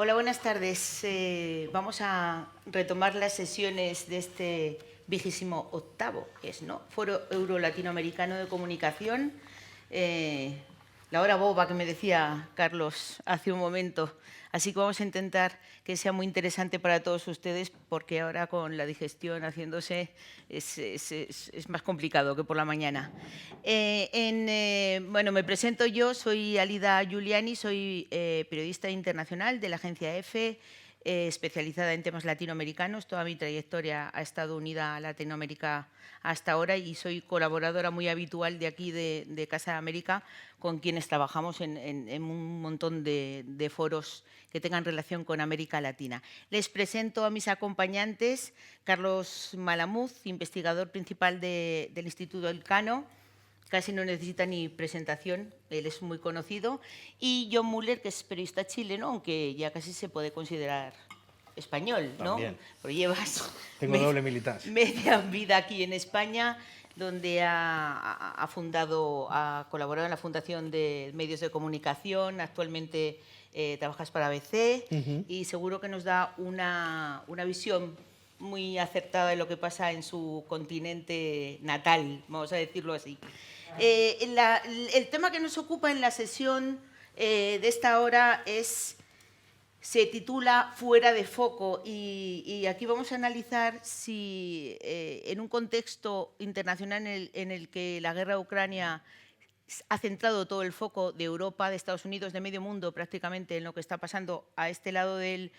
Hola, buenas tardes. Vamos a retomar las sesiones de este 28º, es, ¿no? Foro Euro-Latinoamericano de Comunicación. La hora boba que me decía Carlos hace un momento. Así que vamos a intentar que sea muy interesante para todos ustedes, porque ahora con la digestión haciéndose es más complicado que por la mañana. Bueno, me presento yo, soy Alida Giuliani, soy periodista internacional de la agencia EFE, especializada en temas latinoamericanos. Toda mi trayectoria ha estado unida a Latinoamérica hasta ahora y soy colaboradora muy habitual de aquí, de Casa de América, con quienes trabajamos en un montón de foros que tengan relación con América Latina. Les presento a mis acompañantes: Carlos Malamuz, investigador principal del Instituto Elcano, casi no necesita ni presentación, él es muy conocido, y John Muller, que es periodista chileno, aunque ya casi se puede considerar español, ¿no? También. Pero llevas Tengo doble militancia. media vida aquí en España, donde ha colaborado en la Fundación de Medios de Comunicación. Actualmente trabajas para ABC y seguro que nos da una visión muy acertada de lo que pasa en su continente natal, vamos a decirlo así. El tema que nos ocupa en la sesión de esta hora se titula Fuera de foco, y aquí vamos a analizar si en un contexto internacional en el que la guerra de Ucrania ha centrado todo el foco de Europa, de Estados Unidos, de medio mundo prácticamente en lo que está pasando a este lado del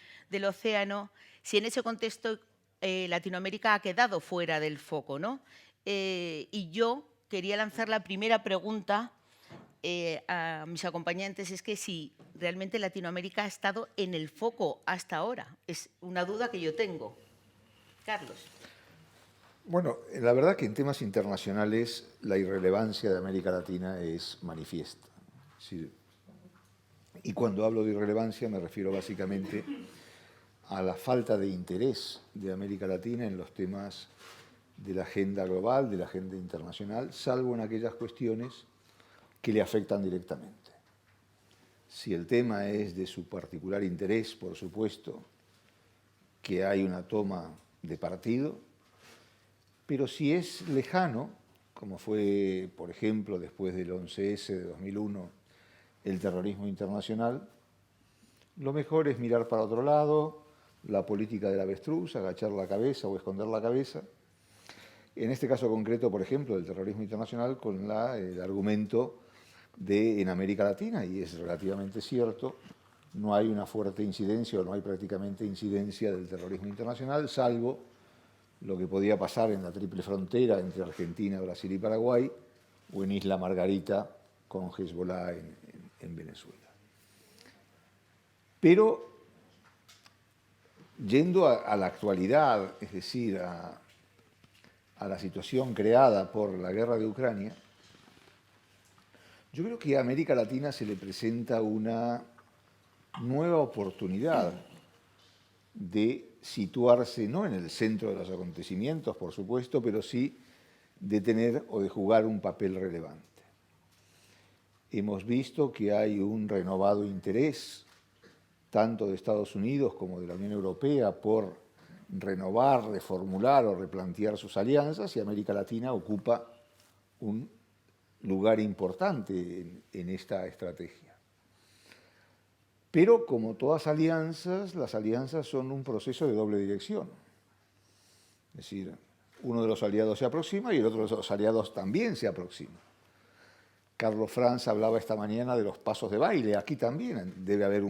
océano, si en ese contexto Latinoamérica ha quedado fuera del foco, ¿no? Y yo quería lanzar la primera pregunta a mis acompañantes, es que si realmente Latinoamérica ha estado en el foco hasta ahora. Es una duda que yo tengo. Carlos. Bueno, la verdad que en temas internacionales la irrelevancia de América Latina es manifiesta. Sí. Y cuando hablo de irrelevancia me refiero básicamente a la falta de interés de América Latina en los temas de la agenda global, de la agenda internacional, salvo en aquellas cuestiones que le afectan directamente. Si el tema es de su particular interés, por supuesto, que hay una toma de partido, pero si es lejano, como fue, por ejemplo, después del 11S de 2001, el terrorismo internacional, lo mejor es mirar para otro lado, la política del avestruz, agachar la cabeza o esconder la cabeza. En este caso concreto, por ejemplo, del terrorismo internacional, con el argumento de en América Latina, y es relativamente cierto, no hay una fuerte incidencia o no hay prácticamente incidencia del terrorismo internacional, salvo lo que podía pasar en la triple frontera entre Argentina, Brasil y Paraguay, o en Isla Margarita con Hezbollah en Venezuela. Pero, yendo a la actualidad, es decir, a la situación creada por la guerra de Ucrania, yo creo que a América Latina se le presenta una nueva oportunidad de situarse no en el centro de los acontecimientos, por supuesto, pero sí de tener o de jugar un papel relevante. Hemos visto que hay un renovado interés, tanto de Estados Unidos como de la Unión Europea, por renovar, reformular o replantear sus alianzas, y América Latina ocupa un lugar importante en esta estrategia. Pero, como todas alianzas, las alianzas son un proceso de doble dirección. Es decir, uno de los aliados se aproxima y el otro de los aliados también se aproxima. Carlos Franz hablaba esta mañana de los pasos de baile. Aquí también debe haber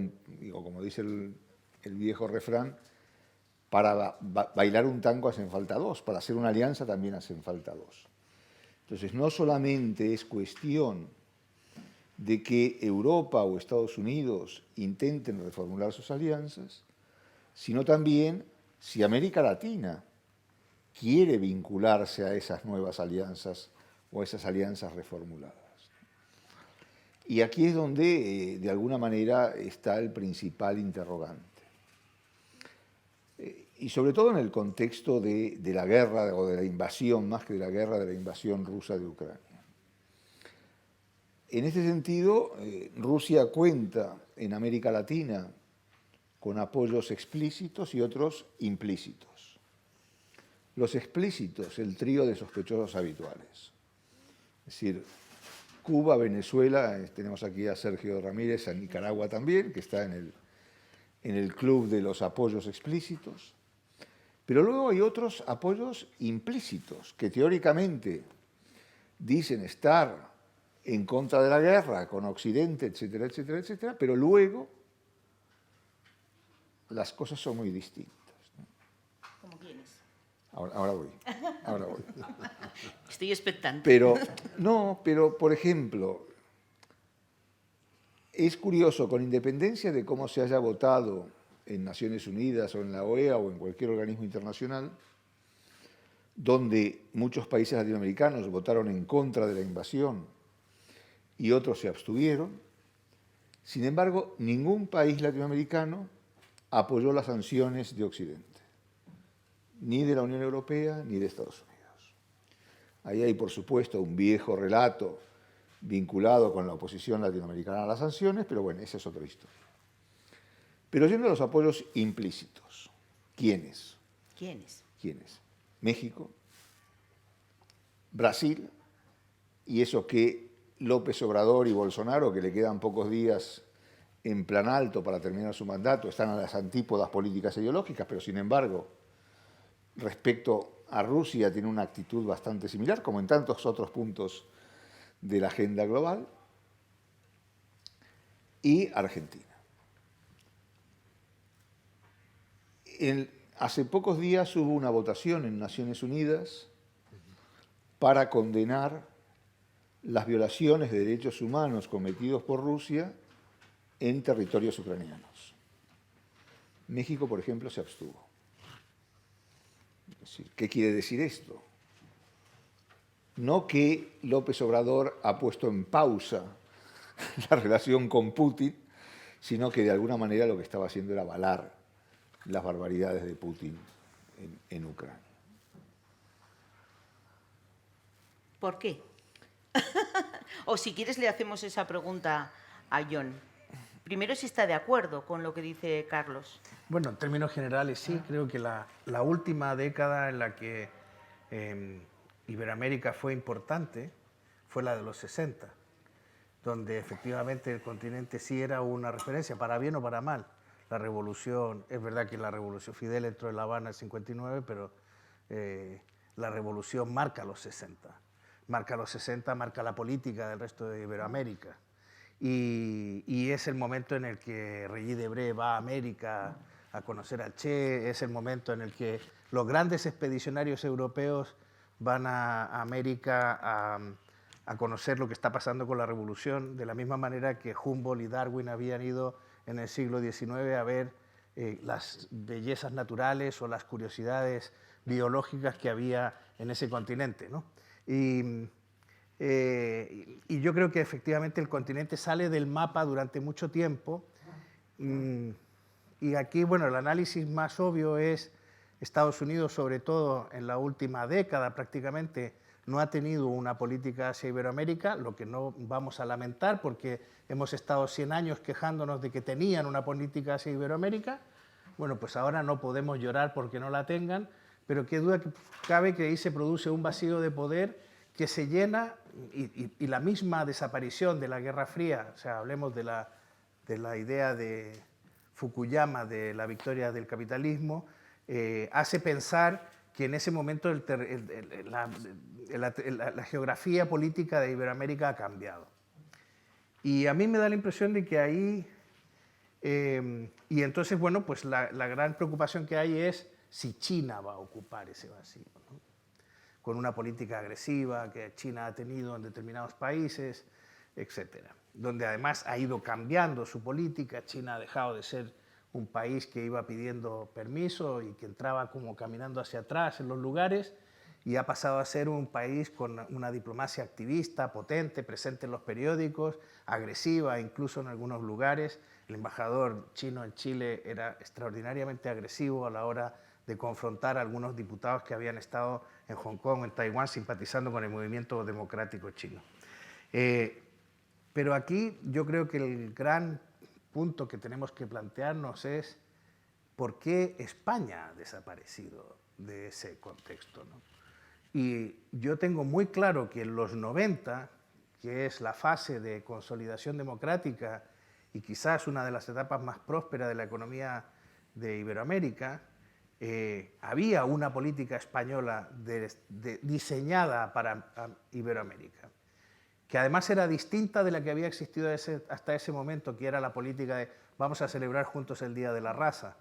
como dice el viejo refrán, para bailar un tango hacen falta dos, para hacer una alianza también hacen falta dos. Entonces, no solamente es cuestión de que Europa o Estados Unidos intenten reformular sus alianzas, sino también si América Latina quiere vincularse a esas nuevas alianzas o a esas alianzas reformuladas. Y aquí es donde, de alguna manera, está el principal interrogante. Y sobre todo en el contexto de la guerra o de la invasión, más que de la guerra, de la invasión rusa de Ucrania. En este sentido, Rusia cuenta en América Latina con apoyos explícitos y otros implícitos. Los explícitos, el trío de sospechosos habituales. Es decir, Cuba, Venezuela, tenemos aquí a Sergio Ramírez, a Nicaragua también, que está en el club de los apoyos explícitos. Pero luego hay otros apoyos implícitos, que teóricamente dicen estar en contra de la guerra con Occidente, etcétera, etcétera, etcétera, pero luego las cosas son muy distintas. ¿Cómo quiénes? Ahora voy. Estoy expectante. Pero por ejemplo, es curioso, con independencia de cómo se haya votado en Naciones Unidas o en la OEA o en cualquier organismo internacional, donde muchos países latinoamericanos votaron en contra de la invasión y otros se abstuvieron, sin embargo, ningún país latinoamericano apoyó las sanciones de Occidente, ni de la Unión Europea ni de Estados Unidos. Ahí hay, por supuesto, un viejo relato vinculado con la oposición latinoamericana a las sanciones, pero bueno, esa es otra historia. Pero yendo a los apoyos implícitos, ¿quiénes? México, Brasil, y eso que López Obrador y Bolsonaro, que le quedan pocos días en plan alto para terminar su mandato, están a las antípodas políticas e ideológicas, pero sin embargo, respecto a Rusia tiene una actitud bastante similar, como en tantos otros puntos de la agenda global, y Argentina. Hace pocos días hubo una votación en Naciones Unidas para condenar las violaciones de derechos humanos cometidos por Rusia en territorios ucranianos. México, por ejemplo, se abstuvo. Es decir, ¿qué quiere decir esto? No que López Obrador ha puesto en pausa la relación con Putin, sino que de alguna manera lo que estaba haciendo era avalar las barbaridades de Putin en Ucrania. ¿Por qué? O si quieres le hacemos esa pregunta a Jon. Primero, si está de acuerdo con lo que dice Carlos. Bueno, en términos generales sí, creo que la última década en la que Iberoamérica fue importante fue la de los 60, donde efectivamente el continente sí era una referencia, para bien o para mal. La revolución, es verdad que la revolución Fidel entró en La Habana en el 59, pero la revolución marca los 60. Marca los 60, marca la política del resto de Iberoamérica. Y es el momento en el que Regis Debray va a América a conocer al Che, es el momento en el que los grandes expedicionarios europeos van a América a conocer lo que está pasando con la revolución, de la misma manera que Humboldt y Darwin habían ido en el siglo XIX a ver las bellezas naturales o las curiosidades biológicas que había en ese continente, ¿no? Y yo creo que efectivamente el continente sale del mapa durante mucho tiempo. Y aquí, bueno, el análisis más obvio es Estados Unidos, sobre todo en la última década prácticamente, no ha tenido una política hacia Iberoamérica, lo que no vamos a lamentar porque hemos estado 100 años quejándonos de que tenían una política hacia Iberoamérica. Bueno, pues ahora no podemos llorar porque no la tengan, pero qué duda cabe que ahí se produce un vacío de poder que se llena y la misma desaparición de la Guerra Fría, o sea, hablemos de la idea de Fukuyama de la victoria del capitalismo, hace pensar que en ese momento la geografía política de Iberoamérica ha cambiado. Y a mí me da la impresión de que ahí, y entonces, bueno, pues la gran preocupación que hay es si China va a ocupar ese vacío, ¿no? Con una política agresiva que China ha tenido en determinados países, etcétera. Donde además ha ido cambiando su política. China ha dejado de ser un país que iba pidiendo permiso y que entraba como caminando hacia atrás en los lugares y ha pasado a ser un país con una diplomacia activista, potente, presente en los periódicos, agresiva incluso en algunos lugares. El embajador chino en Chile era extraordinariamente agresivo a la hora de confrontar a algunos diputados que habían estado en Hong Kong o en Taiwán simpatizando con el movimiento democrático chino. Pero aquí yo creo que el gran punto que tenemos que plantearnos es por qué España ha desaparecido de ese contexto, ¿no? Y yo tengo muy claro que en los 90, que es la fase de consolidación democrática y quizás una de las etapas más prósperas de la economía de Iberoamérica, había una política española diseñada para Iberoamérica, que además era distinta de la que había existido hasta ese momento, que era la política de vamos a celebrar juntos el Día de la Raza.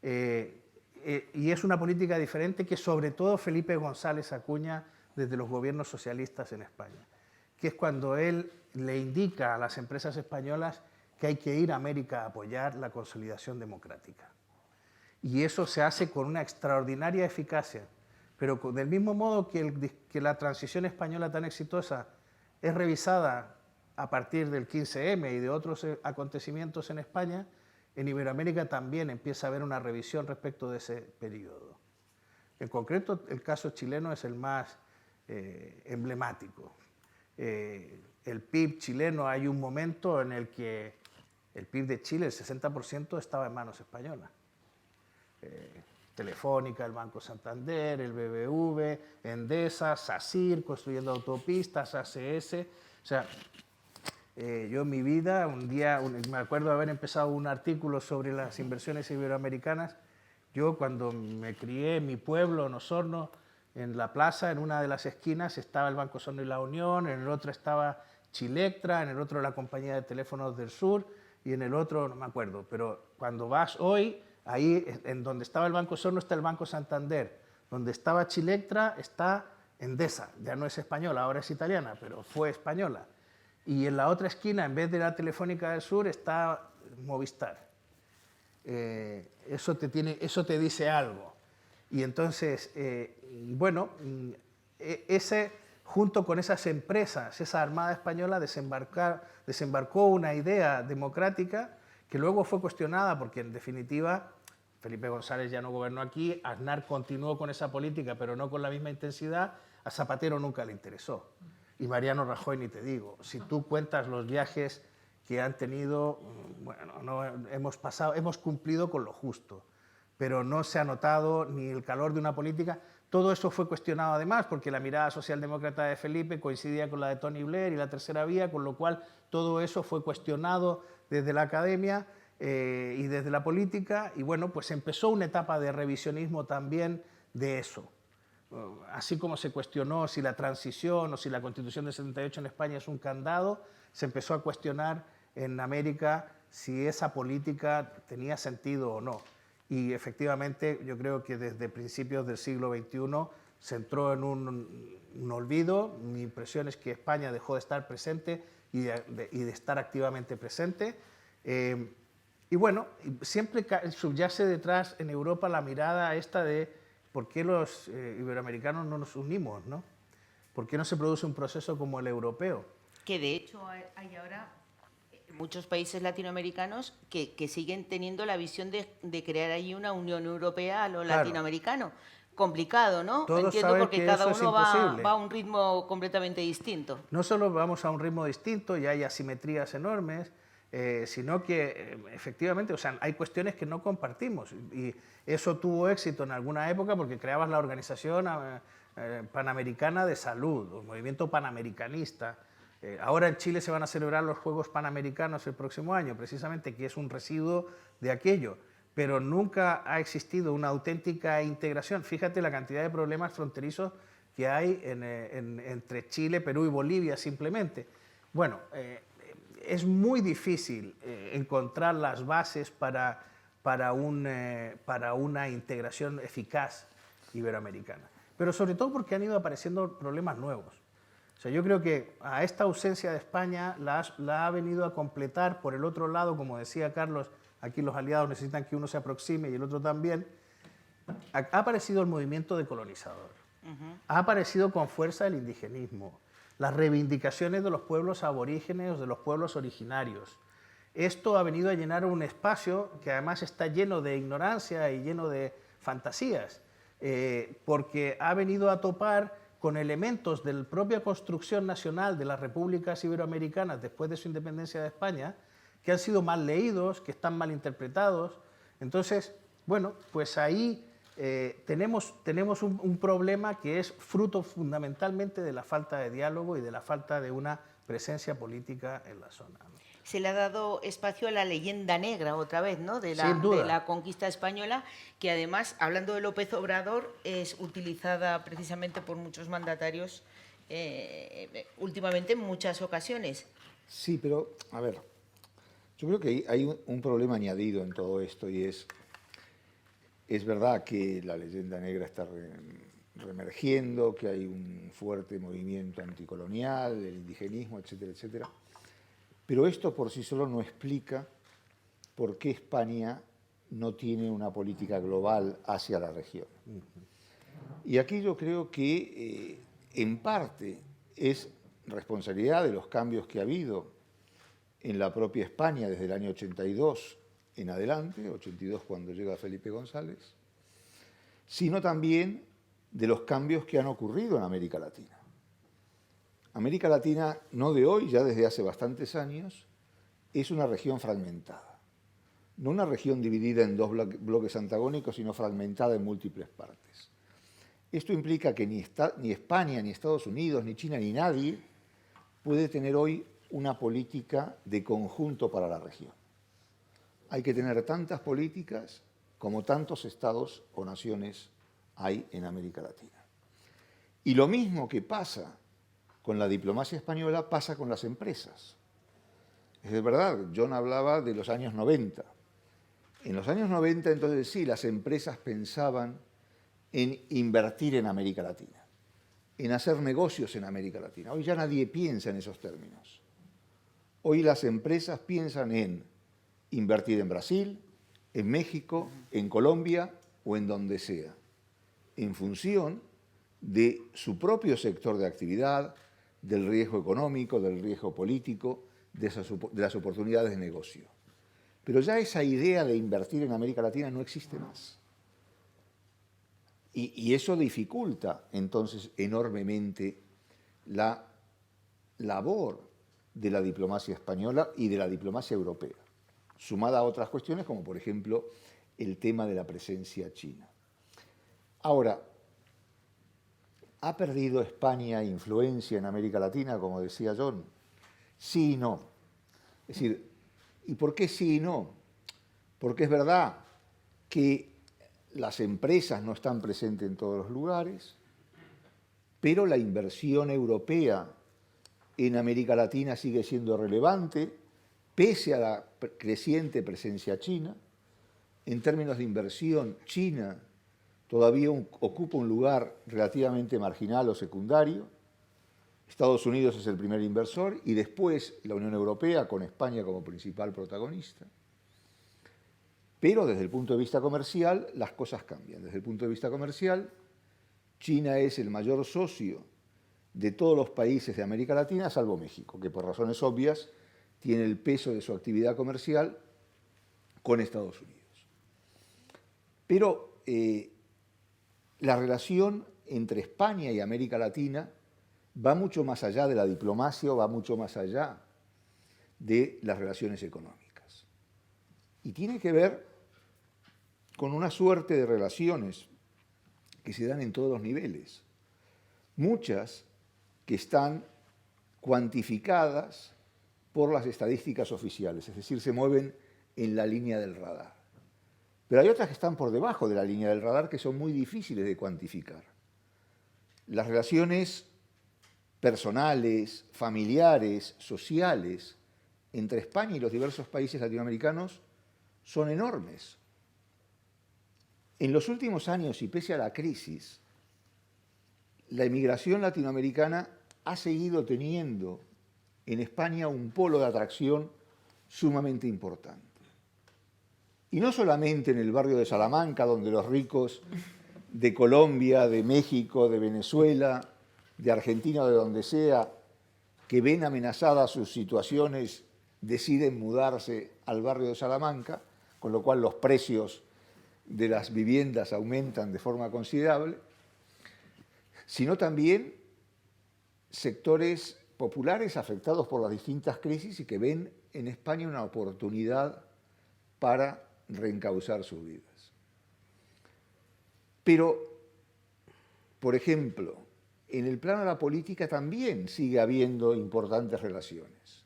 Y es una política diferente que sobre todo Felipe González acuña desde los gobiernos socialistas en España, que es cuando él le indica a las empresas españolas que hay que ir a América a apoyar la consolidación democrática. Y eso se hace con una extraordinaria eficacia, pero del mismo modo que la transición española tan exitosa es revisada a partir del 15M y de otros acontecimientos en España, en Iberoamérica también empieza a haber una revisión respecto de ese periodo. En concreto, el caso chileno es el más emblemático. El PIB chileno, hay un momento en el que el PIB de Chile, el 60%, estaba en manos españolas. Telefónica, el Banco Santander, el BBV, Endesa, SACIR, construyendo autopistas, ACS. O sea, yo en mi vida, un día, me acuerdo de haber empezado un artículo sobre las inversiones iberoamericanas. Yo cuando me crié en mi pueblo, en Osorno, en la plaza, en una de las esquinas estaba el Banco Osorno y la Unión, en el otro estaba Chilectra, en el otro la Compañía de Teléfonos del Sur y en el otro, no me acuerdo, pero cuando vas hoy, ahí en donde estaba el Banco Osorno está el Banco Santander, donde estaba Chilectra está Endesa, ya no es española, ahora es italiana, pero fue española. Y en la otra esquina, en vez de la Telefónica del Sur, está Movistar. Eso te dice algo. Y entonces, bueno, junto con esas empresas, esa Armada Española desembarcó una idea democrática que luego fue cuestionada porque, en definitiva, Felipe González ya no gobernó aquí, Aznar continuó con esa política, pero no con la misma intensidad, a Zapatero nunca le interesó. Y Mariano Rajoy, ni te digo. Si tú cuentas los viajes que han tenido, bueno, no, hemos cumplido con lo justo, pero no se ha notado ni el calor de una política. Todo eso fue cuestionado además porque la mirada socialdemócrata de Felipe coincidía con la de Tony Blair y la tercera vía, con lo cual todo eso fue cuestionado desde la academia y desde la política, y bueno, pues empezó una etapa de revisionismo también de eso. Así como se cuestionó si la transición o si la Constitución del 78 en España es un candado, se empezó a cuestionar en América si esa política tenía sentido o no. Y efectivamente yo creo que desde principios del siglo XXI se entró en un olvido. Mi impresión es que España dejó de estar presente y de estar activamente presente. Y bueno, siempre subyace detrás en Europa la mirada esta de ¿por qué los iberoamericanos no nos unimos, ¿no? ¿Por qué no se produce un proceso como el europeo? Que de hecho hay ahora muchos países latinoamericanos que siguen teniendo la visión de crear ahí una Unión Europea a lo latinoamericano. Complicado, ¿no? Todos entiendo saben porque que cada eso uno es imposible. va a un ritmo completamente distinto. No solo vamos a un ritmo distinto y hay asimetrías enormes, sino que efectivamente, o sea, hay cuestiones que no compartimos y eso tuvo éxito en alguna época porque creabas la Organización Panamericana de Salud, el movimiento panamericanista. Ahora en Chile se van a celebrar los Juegos Panamericanos el próximo año, precisamente, que es un residuo de aquello, pero nunca ha existido una auténtica integración. Fíjate la cantidad de problemas fronterizos que hay entre Chile, Perú y Bolivia simplemente. Bueno, es muy difícil encontrar las bases para una integración eficaz iberoamericana, pero sobre todo porque han ido apareciendo problemas nuevos. O sea, yo creo que a esta ausencia de España la ha venido a completar por el otro lado, como decía Carlos, aquí los aliados necesitan que uno se aproxime y el otro también. Ha aparecido el movimiento decolonizador, ha aparecido con fuerza el indigenismo, las reivindicaciones de los pueblos aborígenes o de los pueblos originarios. Esto ha venido a llenar un espacio que además está lleno de ignorancia y lleno de fantasías, porque ha venido a topar con elementos de la propia construcción nacional de las repúblicas iberoamericanas después de su independencia de España, que han sido mal leídos, que están mal interpretados. Entonces, Bueno, pues ahí tenemos un problema que es fruto fundamentalmente de la falta de diálogo y de la falta de una presencia política en la zona, ¿no? Se le ha dado espacio a la leyenda negra otra vez, ¿no? Sin duda. De la conquista española, que además, hablando de López Obrador, es utilizada precisamente por muchos mandatarios últimamente en muchas ocasiones. Sí, pero, a ver, yo creo que hay un problema añadido en todo esto y es verdad que la leyenda negra está reemergiendo, que hay un fuerte movimiento anticolonial, el indigenismo, etcétera, etcétera. Pero esto por sí solo no explica por qué España no tiene una política global hacia la región. Y aquí yo creo que en parte es responsabilidad de los cambios que ha habido en la propia España desde el año 82 en adelante, 82 cuando llega Felipe González, sino también de los cambios que han ocurrido en América Latina. América Latina, no de hoy, ya desde hace bastantes años, es una región fragmentada. No una región dividida en dos bloques antagónicos, sino fragmentada en múltiples partes. Esto implica que ni España, ni Estados Unidos, ni China, ni nadie puede tener hoy una política de conjunto para la región. Hay que tener tantas políticas como tantos estados o naciones hay en América Latina. Y lo mismo que pasa con la diplomacia española pasa con las empresas. Es verdad, John hablaba de los años 90. En los años 90, entonces sí, las empresas pensaban en invertir en América Latina, en hacer negocios en América Latina. Hoy ya nadie piensa en esos términos. Hoy las empresas piensan en invertir en Brasil, en México, en Colombia o en donde sea, en función de su propio sector de actividad, del riesgo económico, del riesgo político, de las oportunidades de negocio. Pero ya esa idea de invertir en América Latina no existe más. Y eso dificulta entonces enormemente la labor de la diplomacia española y de la diplomacia europea, sumada a otras cuestiones como por ejemplo el tema de la presencia china. Ahora, ¿ha perdido España influencia en América Latina, como decía John? Sí y no. Es decir, ¿y por qué sí y no? Porque es verdad que las empresas no están presentes en todos los lugares, pero la inversión europea en América Latina sigue siendo relevante, pese a la creciente presencia china. En términos de inversión, China todavía ocupa un lugar relativamente marginal o secundario. Estados Unidos es el primer inversor y después la Unión Europea, con España como principal protagonista. Pero desde el punto de vista comercial, las cosas cambian. Desde el punto de vista comercial, China es el mayor socio de todos los países de América Latina, salvo México, que por razones obvias tiene el peso de su actividad comercial con Estados Unidos. Pero la relación entre España y América Latina va mucho más allá de la diplomacia o va mucho más allá de las relaciones económicas. Y tiene que ver con una suerte de relaciones que se dan en todos los niveles. Muchas que están cuantificadas por las estadísticas oficiales, es decir, se mueven en la línea del radar. Pero hay otras que están por debajo de la línea del radar que son muy difíciles de cuantificar. Las relaciones personales, familiares, sociales entre España y los diversos países latinoamericanos son enormes. En los últimos años, y pese a la crisis, la emigración latinoamericana ha seguido teniendo en España un polo de atracción sumamente importante. Y no solamente en el barrio de Salamanca, donde los ricos de Colombia, de México, de Venezuela, de Argentina o de donde sea, que ven amenazadas sus situaciones, deciden mudarse al barrio de Salamanca, con lo cual los precios de las viviendas aumentan de forma considerable, sino también sectores populares afectados por las distintas crisis y que ven en España una oportunidad para reencauzar sus vidas. Pero, por ejemplo, en el plano de la política también sigue habiendo importantes relaciones.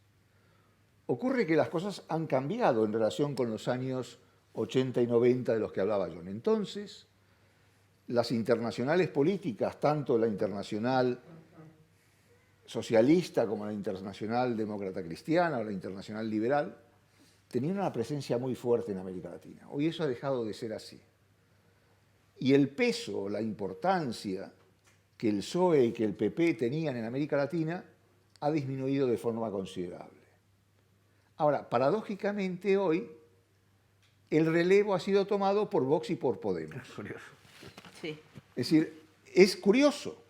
Ocurre que las cosas han cambiado en relación con los años 80 y 90 de los que hablaba John. Entonces, las internacionales políticas, tanto la internacional socialista como la internacional demócrata cristiana o la internacional liberal, tenían una presencia muy fuerte en América Latina. Hoy eso ha dejado de ser así. Y el peso, la importancia que el PSOE y que el PP tenían en América Latina ha disminuido de forma considerable. Ahora, paradójicamente hoy, el relevo ha sido tomado por Vox y por Podemos. Es curioso. Sí. Es decir, es curioso,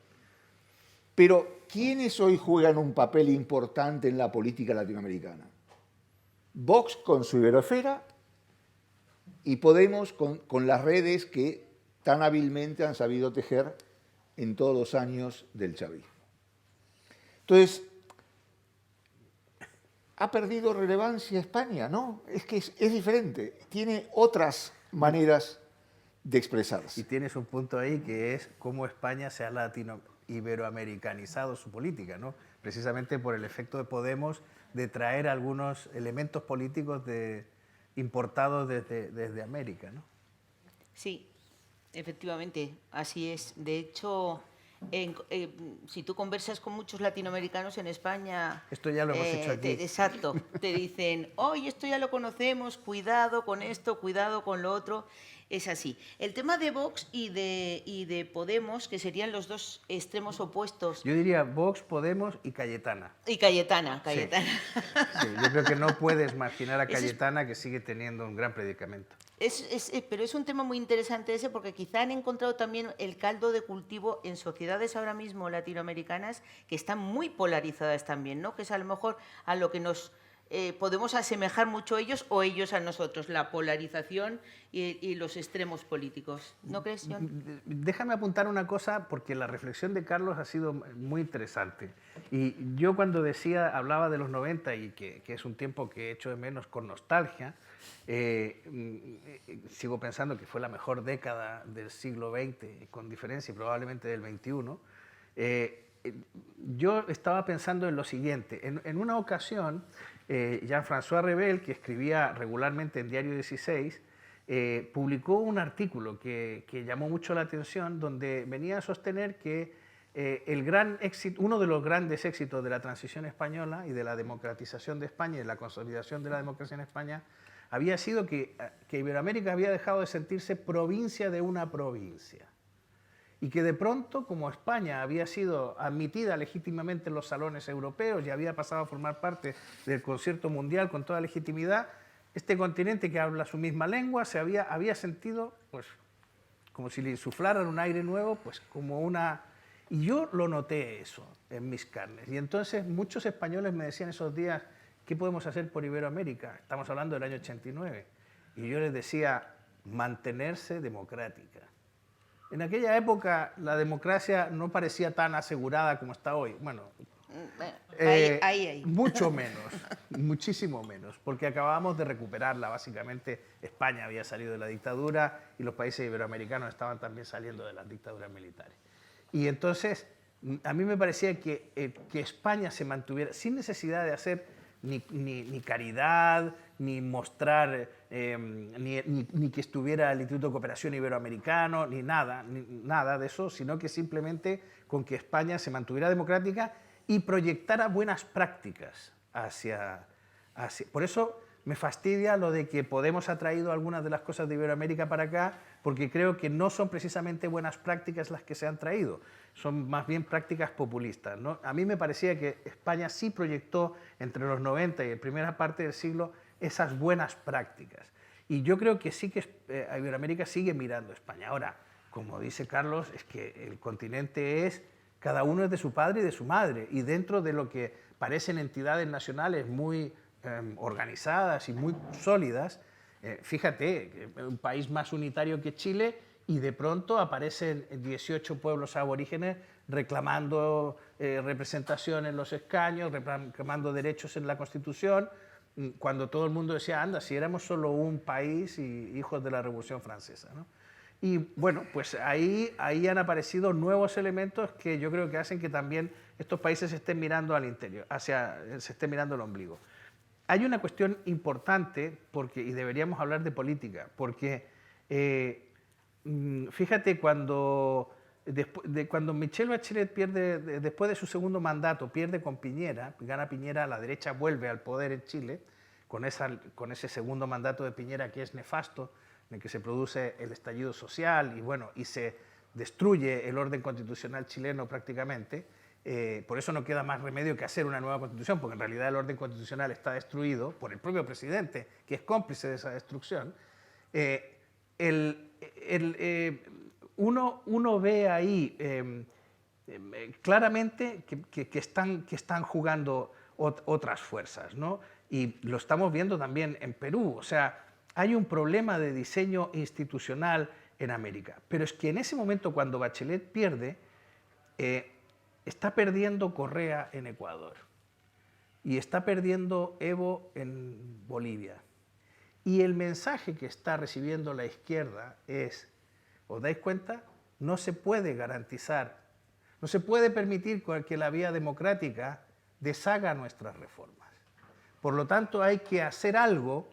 pero ¿quiénes hoy juegan un papel importante en la política latinoamericana? Vox con su iberosfera y Podemos con las redes que tan hábilmente han sabido tejer en todos los años del chavismo. Entonces, ¿ha perdido relevancia España? No, es que es diferente, tiene otras maneras de expresarse. Y tienes un punto ahí que es cómo España se ha iberoamericanizado su política, ¿no? Precisamente por el efecto de Podemos de traer algunos elementos políticos importados desde América, ¿no? Sí, efectivamente, así es. De hecho, si tú conversas con muchos latinoamericanos en España... Esto ya lo hemos hecho aquí. Exacto. Te dicen, oye, esto ya lo conocemos, cuidado con esto, cuidado con lo otro. Es así. El tema de Vox y de Podemos, que serían los dos extremos opuestos. Yo diría Vox, Podemos y Cayetana. Y Cayetana. Sí. Sí, yo creo que no puedes marginar a Cayetana, que sigue teniendo un gran predicamento. Pero es un tema muy interesante ese, porque quizá han encontrado también el caldo de cultivo en sociedades ahora mismo latinoamericanas que están muy polarizadas también, ¿no? Que es a lo mejor a lo que nos podemos asemejar mucho ellos o ellos a nosotros, la polarización y los extremos políticos. ¿No crees, John? Déjame apuntar una cosa, porque la reflexión de Carlos ha sido muy interesante. Y yo cuando hablaba de los 90 y que es un tiempo que echo de menos con nostalgia, sigo pensando que fue la mejor década del siglo XX, con diferencia probablemente del XXI. Yo estaba pensando en lo siguiente. En una ocasión, Jean-François Rebel, que escribía regularmente en Diario 16, publicó un artículo que llamó mucho la atención, donde venía a sostener que uno de los grandes éxitos de la transición española y de la democratización de España y de la consolidación de la democracia en España había sido que Iberoamérica había dejado de sentirse provincia de una provincia. Y que de pronto, como España había sido admitida legítimamente en los salones europeos y había pasado a formar parte del concierto mundial con toda legitimidad, este continente que habla su misma lengua había sentido, pues, como si le insuflaran un aire nuevo, pues como una... Y yo lo noté eso en mis carnes. Y entonces muchos españoles me decían esos días, ¿qué podemos hacer por Iberoamérica? Estamos hablando del año 89. Y yo les decía, mantenerse democrática. En aquella época la democracia no parecía tan asegurada como está hoy. Bueno, ahí. mucho menos, muchísimo menos, porque acabábamos de recuperarla. Básicamente España había salido de la dictadura y los países iberoamericanos estaban también saliendo de las dictaduras militares. Y entonces a mí me parecía que España se mantuviera sin necesidad de hacer ni caridad, ni mostrar, ni que estuviera el Instituto de Cooperación Iberoamericano, ni nada de eso, sino que simplemente con que España se mantuviera democrática y proyectara buenas prácticas hacia... Por eso me fastidia lo de que Podemos ha traído algunas de las cosas de Iberoamérica para acá, porque creo que no son precisamente buenas prácticas las que se han traído, son más bien prácticas populistas, ¿no? A mí me parecía que España sí proyectó entre los 90 y la primera parte del siglo esas buenas prácticas. Y yo creo que sí que Iberoamérica sigue mirando a España. Ahora, como dice Carlos, es que el continente cada uno es de su padre y de su madre, y dentro de lo que parecen entidades nacionales muy organizadas y muy sólidas, fíjate, un país más unitario que Chile, y de pronto aparecen 18 pueblos aborígenes reclamando representación en los escaños, reclamando derechos en la Constitución, cuando todo el mundo decía, anda, si éramos solo un país y hijos de la Revolución Francesa, ¿no? Y bueno, pues ahí han aparecido nuevos elementos que yo creo que hacen que también estos países se estén mirando al interior, se estén mirando el ombligo. Hay una cuestión importante, y deberíamos hablar de política, porque fíjate, cuando Michelle Bachelet pierde, después de su segundo mandato, pierde con Piñera, gana Piñera, la derecha vuelve al poder en Chile, con ese segundo mandato de Piñera que es nefasto, en el que se produce el estallido social y se destruye el orden constitucional chileno prácticamente. Por eso no queda más remedio que hacer una nueva constitución, porque en realidad el orden constitucional está destruido por el propio presidente, que es cómplice de esa destrucción. Uno ve ahí claramente que están jugando otras fuerzas, ¿no? Y lo estamos viendo también en Perú. O sea, hay un problema de diseño institucional en América. Pero es que en ese momento, cuando Bachelet pierde, está perdiendo Correa en Ecuador y está perdiendo Evo en Bolivia. Y el mensaje que está recibiendo la izquierda es, ¿os dais cuenta? No se puede garantizar, no se puede permitir que la vía democrática deshaga nuestras reformas. Por lo tanto, hay que hacer algo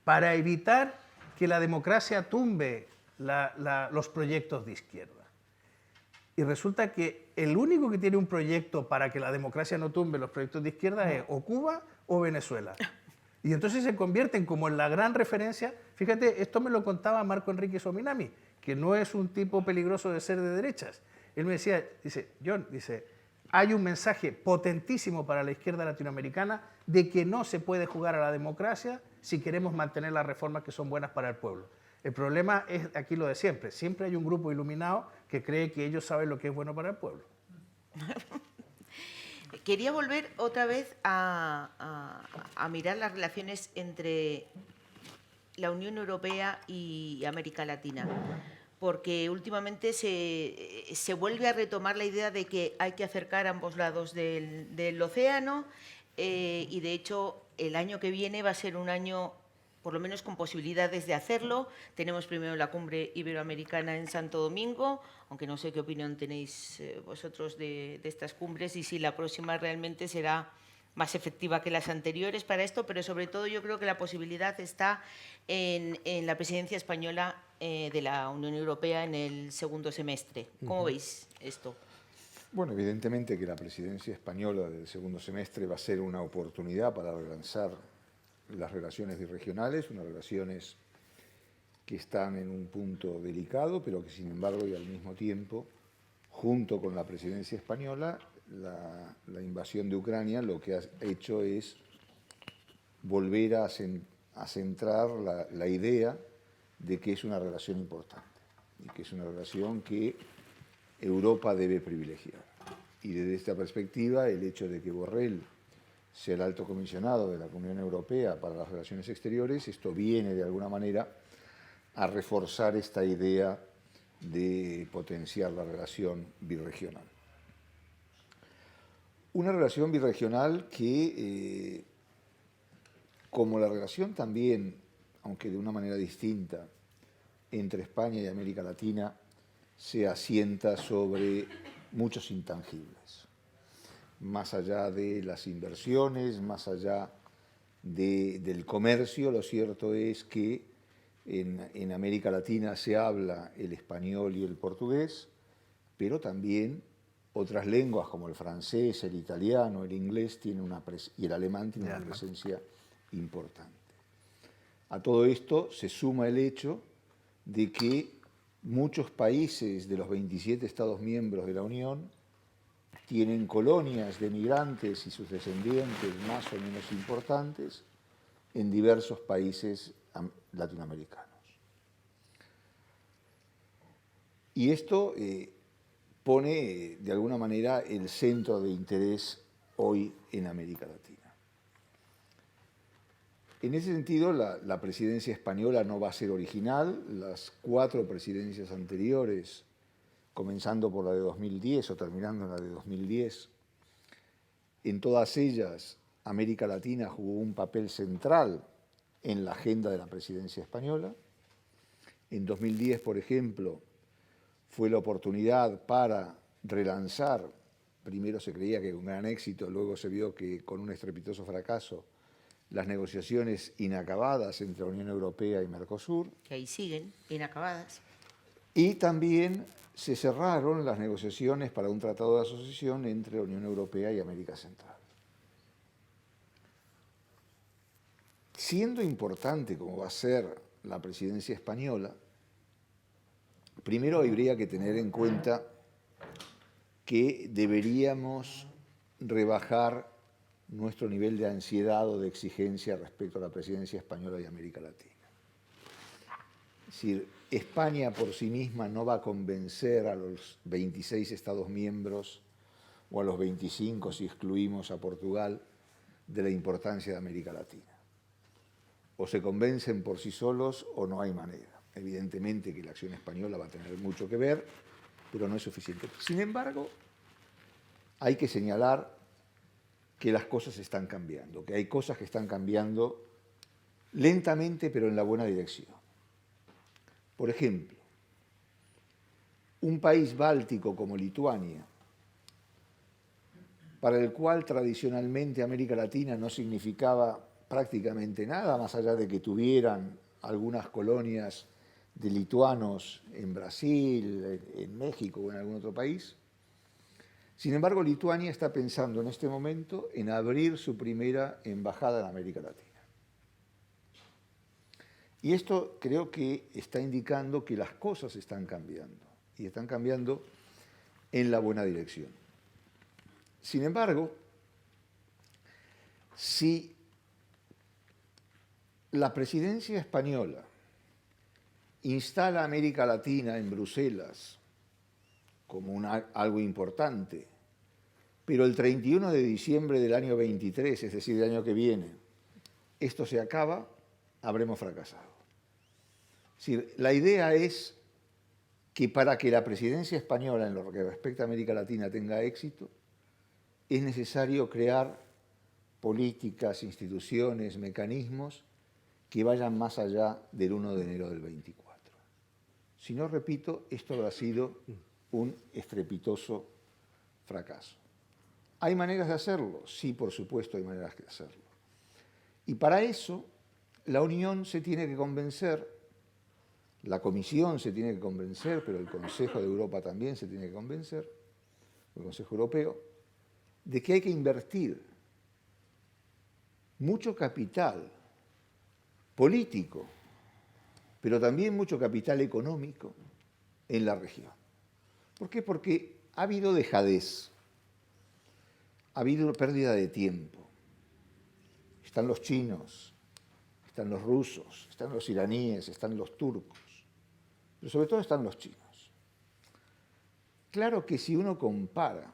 para evitar que la democracia tumbe los proyectos de izquierda. Y resulta que el único que tiene un proyecto para que la democracia no tumbe los proyectos de izquierda es o Cuba o Venezuela. Y entonces se convierten como en la gran referencia. Fíjate, esto me lo contaba Marco Enrique Sominami, que no es un tipo peligroso de ser de derechas. Él me decía, dice, John, hay un mensaje potentísimo para la izquierda latinoamericana de que no se puede jugar a la democracia si queremos mantener las reformas que son buenas para el pueblo. El problema es aquí lo de siempre. Siempre hay un grupo iluminado que cree que ellos saben lo que es bueno para el pueblo. Quería volver otra vez a mirar las relaciones entre la Unión Europea y América Latina, porque últimamente se vuelve a retomar la idea de que hay que acercar ambos lados del océano, y de hecho el año que viene va a ser un año por lo menos con posibilidades de hacerlo. Tenemos primero la cumbre iberoamericana en Santo Domingo, aunque no sé qué opinión tenéis vosotros de estas cumbres y si la próxima realmente será más efectiva que las anteriores para esto, pero sobre todo yo creo que la posibilidad está en la presidencia española de la Unión Europea en el segundo semestre. ¿Cómo veis esto? Bueno, evidentemente que la presidencia española del segundo semestre va a ser una oportunidad para relanzar las relaciones birregionales, unas relaciones que están en un punto delicado, pero que sin embargo y al mismo tiempo, junto con la presidencia española, la invasión de Ucrania lo que ha hecho es volver a centrar la idea de que es una relación importante y que es una relación que Europa debe privilegiar. Y desde esta perspectiva, el hecho de que Borrell sea el alto comisionado de la Unión Europea para las relaciones exteriores, esto viene de alguna manera a reforzar esta idea de potenciar la relación birregional. Una relación birregional que, como la relación también, aunque de una manera distinta, entre España y América Latina, se asienta sobre muchos intangibles. Más allá de las inversiones, más allá del comercio, lo cierto es que en América Latina se habla el español y el portugués, pero también otras lenguas como el francés, el italiano, el inglés y el alemán tienen una presencia importante. A todo esto se suma el hecho de que muchos países de los 27 Estados miembros de la Unión tienen colonias de migrantes y sus descendientes más o menos importantes en diversos países latinoamericanos. Y esto pone de alguna manera el centro de interés hoy en América Latina. En ese sentido, la presidencia española no va a ser original. Las 4 presidencias anteriores, comenzando por la de 2010 o terminando en la de 2010, en todas ellas América Latina jugó un papel central en la agenda de la presidencia española. En 2010, por ejemplo, fue la oportunidad para relanzar, primero se creía que con gran éxito, luego se vio que con un estrepitoso fracaso, las negociaciones inacabadas entre la Unión Europea y Mercosur. Que ahí siguen, inacabadas. Y también se cerraron las negociaciones para un tratado de asociación entre la Unión Europea y América Central. Siendo importante como va a ser la presidencia española, primero habría que tener en cuenta que deberíamos rebajar nuestro nivel de ansiedad o de exigencia respecto a la presidencia española y América Latina. Es decir, España por sí misma no va a convencer a los 26 Estados miembros o a los 25 si excluimos a Portugal de la importancia de América Latina. O se convencen por sí solos o no hay manera. Evidentemente que la acción española va a tener mucho que ver, pero no es suficiente. Sin embargo, hay que señalar que las cosas están cambiando, que hay cosas que están cambiando lentamente, pero en la buena dirección. Por ejemplo, un país báltico como Lituania, para el cual tradicionalmente América Latina no significaba prácticamente nada, más allá de que tuvieran algunas colonias de lituanos en Brasil, en México o en algún otro país. Sin embargo, Lituania está pensando en este momento en abrir su primera embajada en América Latina. Y esto creo que está indicando que las cosas están cambiando, y están cambiando en la buena dirección. Sin embargo, si la presidencia española instala a América Latina en Bruselas como algo importante, pero el 31 de diciembre del año 23, es decir, del año que viene, esto se acaba, habremos fracasado. Es decir, la idea es que para que la presidencia española en lo que respecta a América Latina tenga éxito, es necesario crear políticas, instituciones, mecanismos que vayan más allá del 1 de enero del 24. Si no, repito, esto habrá sido un estrepitoso fracaso. ¿Hay maneras de hacerlo? Sí, por supuesto, hay maneras de hacerlo. Y para eso, la Unión se tiene que convencer, la Comisión se tiene que convencer, pero el Consejo de Europa también se tiene que convencer, el Consejo Europeo, de que hay que invertir mucho capital político, pero también mucho capital económico en la región. ¿Por qué? Porque ha habido dejadez, ha habido pérdida de tiempo. Están los chinos, están los rusos, están los iraníes, están los turcos, pero sobre todo están los chinos. Claro que si uno compara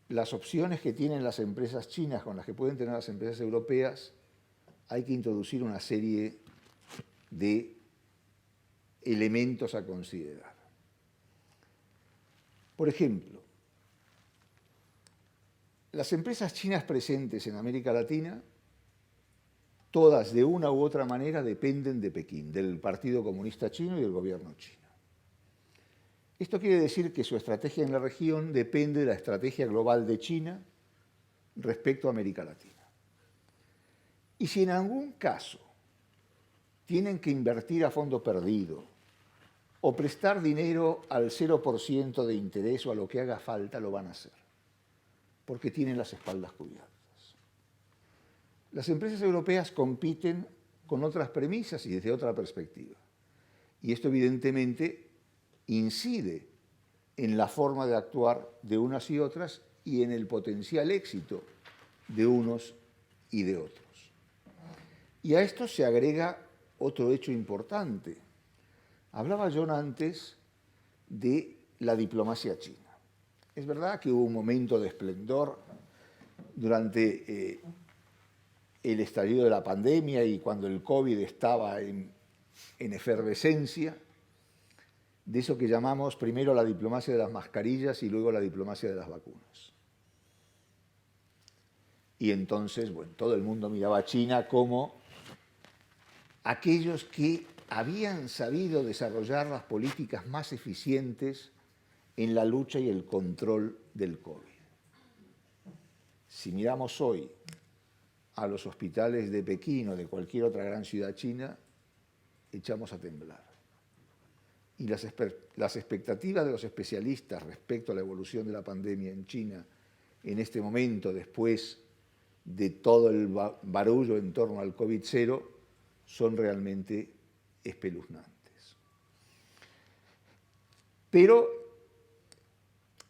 las opciones que tienen las empresas chinas con las que pueden tener las empresas europeas, hay que introducir una serie de elementos a considerar. Por ejemplo, las empresas chinas presentes en América Latina, todas de una u otra manera dependen de Pekín, del Partido Comunista Chino y del gobierno chino. Esto quiere decir que su estrategia en la región depende de la estrategia global de China respecto a América Latina. Y si en algún caso tienen que invertir a fondo perdido o prestar dinero al 0% de interés o a lo que haga falta, lo van a hacer, porque tienen las espaldas cubiertas. Las empresas europeas compiten con otras premisas y desde otra perspectiva. Y esto evidentemente incide en la forma de actuar de unas y otras y en el potencial éxito de unos y de otros. Y a esto se agrega otro hecho importante. Hablaba John antes de la diplomacia china. Es verdad que hubo un momento de esplendor durante el estallido de la pandemia y cuando el COVID estaba en efervescencia, de eso que llamamos primero la diplomacia de las mascarillas y luego la diplomacia de las vacunas. Y entonces, bueno, todo el mundo miraba a China como aquellos que habían sabido desarrollar las políticas más eficientes en la lucha y el control del COVID. Si miramos hoy a los hospitales de Pekín o de cualquier otra gran ciudad china, echamos a temblar. Y las expectativas de los especialistas respecto a la evolución de la pandemia en China en este momento, después de todo el barullo en torno al COVID-0, son realmente espeluznantes. Pero,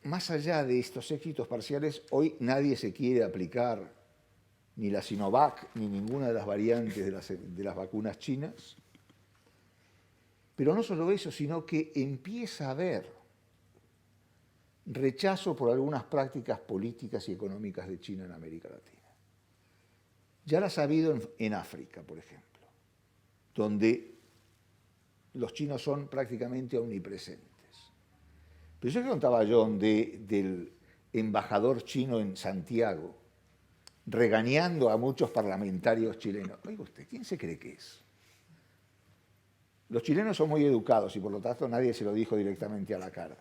más allá de estos éxitos parciales, hoy nadie se quiere aplicar ni la Sinovac ni ninguna de las variantes de las vacunas chinas. Pero no solo eso, sino que empieza a haber rechazo por algunas prácticas políticas y económicas de China en América Latina. Ya las ha habido en África, por ejemplo, donde los chinos son prácticamente omnipresentes. Pero yo que contaba John del embajador chino en Santiago, regañando a muchos parlamentarios chilenos. Oiga usted, ¿quién se cree que es? Los chilenos son muy educados y por lo tanto nadie se lo dijo directamente a la cara.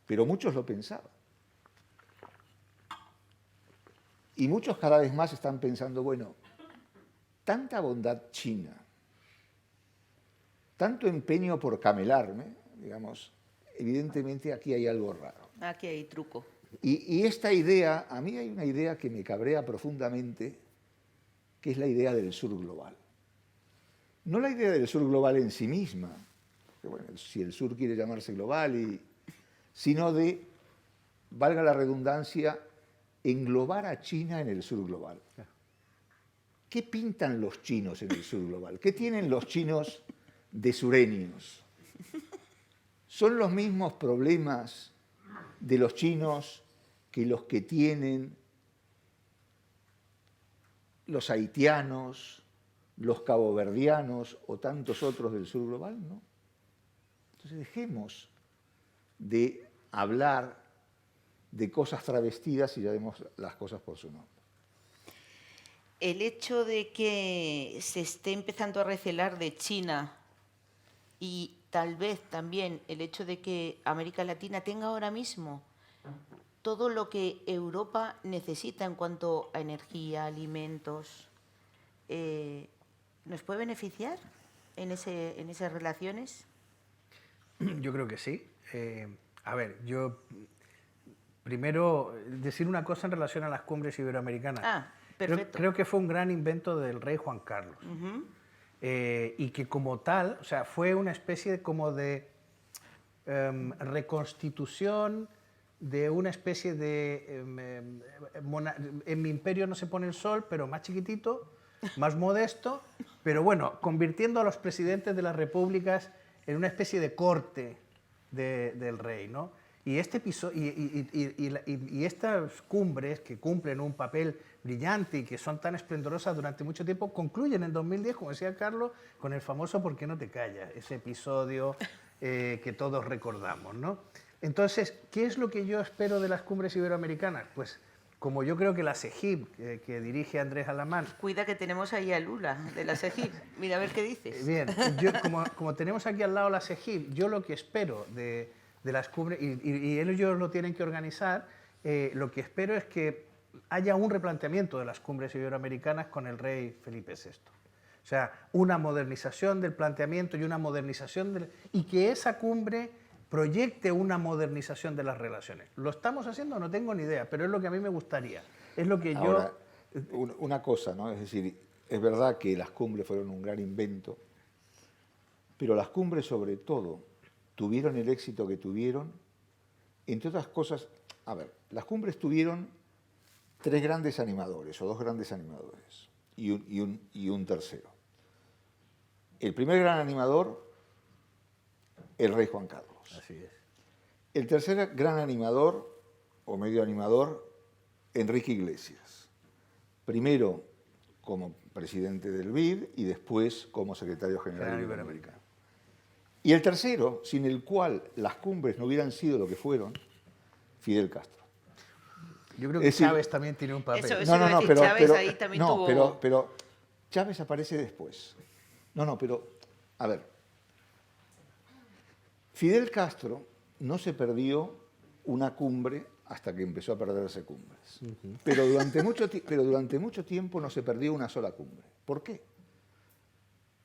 Pero muchos lo pensaban. Y muchos cada vez más están pensando, bueno, tanta bondad china, tanto empeño por camelarme, digamos, evidentemente aquí hay algo raro. Aquí hay truco. Y esta idea, a mí hay una idea que me cabrea profundamente, que es la idea del sur global. No la idea del sur global en sí misma, que bueno, si el sur quiere llamarse global, sino de, valga la redundancia, englobar a China en el sur global. ¿Qué pintan los chinos en el sur global? ¿Qué tienen los chinos de sureños? ¿Son los mismos problemas de los chinos que los que tienen los haitianos, los caboverdianos o tantos otros del sur global? ¿No? Entonces dejemos de hablar de cosas travestidas y llamemos las cosas por su nombre. El hecho de que se esté empezando a recelar de China y tal vez también el hecho de que América Latina tenga ahora mismo todo lo que Europa necesita en cuanto a energía, alimentos, ¿nos puede beneficiar en esas relaciones? Yo creo que sí. A ver, yo primero decir una cosa en relación a las cumbres iberoamericanas. Ah, perfecto. Creo que fue un gran invento del rey Juan Carlos. Y que como tal, o sea, fue una especie como de reconstitución de una especie de... en mi imperio no se pone el sol, pero más chiquitito, más modesto, pero bueno, convirtiendo a los presidentes de las repúblicas en una especie de corte del rey, ¿no? Y este episodio, y estas cumbres que cumplen un papel brillante y que son tan esplendorosas durante mucho tiempo, concluyen en 2010, como decía Carlos, con el famoso ¿Por qué no te callas? Ese episodio que todos recordamos, ¿no? Entonces, ¿qué es lo que yo espero de las cumbres iberoamericanas? Pues como yo creo que la CEGIP, que dirige Andrés Alamán... Cuida que tenemos ahí a Lula, de la CEGIP. Mira a ver qué dices. Bien, yo, como tenemos aquí al lado la CEGIP, yo lo que espero de las cumbres, y ellos lo tienen que organizar, lo que espero es que haya un replanteamiento de las cumbres iberoamericanas con el rey Felipe VI. O sea, una modernización del planteamiento y una modernización y que esa cumbre proyecte una modernización de las relaciones. ¿Lo estamos haciendo? No tengo ni idea, pero es lo que a mí me gustaría. Es lo que Ahora, una cosa, ¿no? Es decir, es verdad que las cumbres fueron un gran invento, pero las cumbres sobre todo tuvieron el éxito que tuvieron, entre otras cosas, a ver, las cumbres tuvieron tres grandes animadores, o dos grandes animadores, y un tercero. El primer gran animador, el rey Juan Carlos. Así es. El tercer gran animador, o medio animador, Enrique Iglesias. Primero como presidente del BID y después como secretario general iberoamericano. Y el tercero, sin el cual las cumbres no hubieran sido lo que fueron, Fidel Castro. Yo creo que Chávez también tiene un papel. Chávez ahí también tuvo... pero Chávez aparece después. Pero A ver, Fidel Castro no se perdió una cumbre hasta que empezó a perderse cumbres. Pero durante mucho tiempo no se perdió una sola cumbre. ¿Por qué?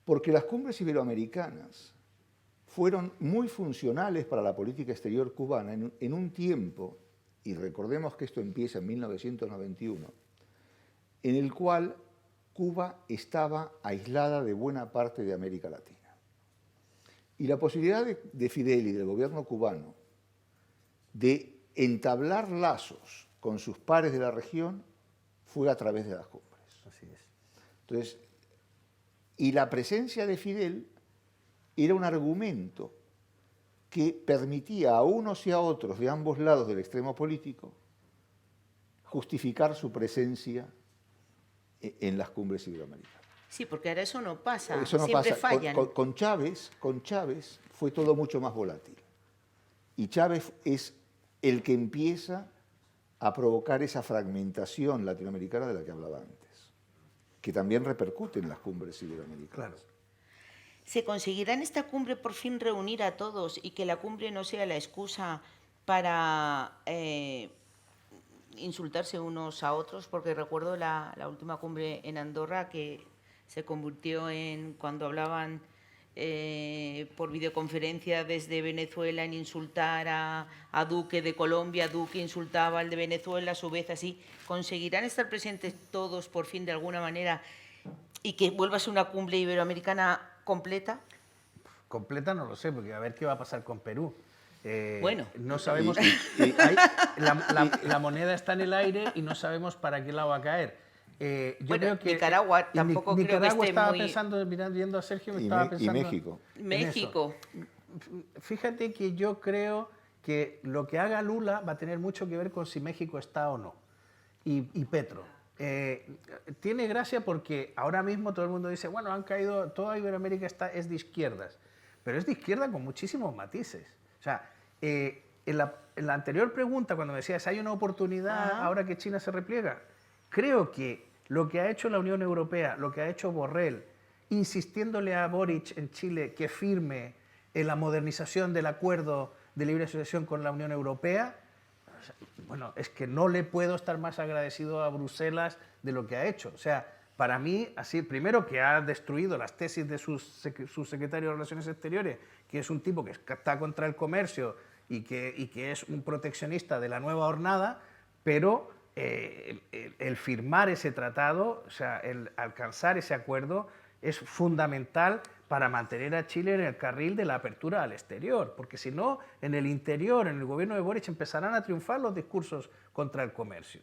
Porque las cumbres iberoamericanas fueron muy funcionales para la política exterior cubana en un tiempo, y recordemos que esto empieza en 1991, en el cual Cuba estaba aislada de buena parte de América Latina. Y la posibilidad de Fidel y del gobierno cubano de entablar lazos con sus pares de la región fue a través de las cumbres. Así es. Entonces, y la presencia de Fidel era un argumento que permitía a unos y a otros de ambos lados del extremo político justificar su presencia en las cumbres iberoamericanas. Sí, porque ahora eso no pasa, Eso no siempre pasa. fallan. Con Chávez fue todo mucho más volátil. Y Chávez es el que empieza a provocar esa fragmentación latinoamericana de la que hablaba antes, que también repercute en las cumbres iberoamericanas. Claro. ¿Se conseguirá en esta cumbre por fin reunir a todos y que la cumbre no sea la excusa para insultarse unos a otros? Porque recuerdo la última cumbre en Andorra que se convirtió en, cuando hablaban por videoconferencia desde Venezuela, en insultar a Duque de Colombia, Duque insultaba al de Venezuela, a su vez así. ¿Conseguirán estar presentes todos por fin de alguna manera y que vuelva a ser una cumbre iberoamericana completa? Completa no lo sé, porque a ver qué va a pasar con Perú. Bueno. No sabemos. La moneda está en el aire y no sabemos para qué lado va a caer. Yo bueno, creo que Nicaragua tampoco creo que Nicaragua esté estaba muy... pensando, viendo a Sergio, me estaba pensando... Y México. México. Fíjate que yo creo que lo que haga Lula va a tener mucho que ver con si México está o no. Y Petro. Tiene gracia porque ahora mismo todo el mundo dice, bueno, han caído, toda Iberoamérica es de izquierdas, pero es de izquierda con muchísimos matices. O sea, en la anterior pregunta, cuando me decías, ¿hay una oportunidad ahora que China se repliega? Creo que lo que ha hecho la Unión Europea, lo que ha hecho Borrell, insistiéndole a Boric en Chile que firme en la modernización del acuerdo de libre asociación con la Unión Europea, bueno, es que no le puedo estar más agradecido a Bruselas de lo que ha hecho. O sea, para mí, así, primero que ha destruido las tesis de su secretario de Relaciones Exteriores, que es un tipo que está contra el comercio y que es un proteccionista de la nueva hornada, pero el firmar ese tratado, o sea, el alcanzar ese acuerdo es fundamental para mantener a Chile en el carril de la apertura al exterior, porque si no, en el interior, en el gobierno de Boric, empezarán a triunfar los discursos contra el comercio.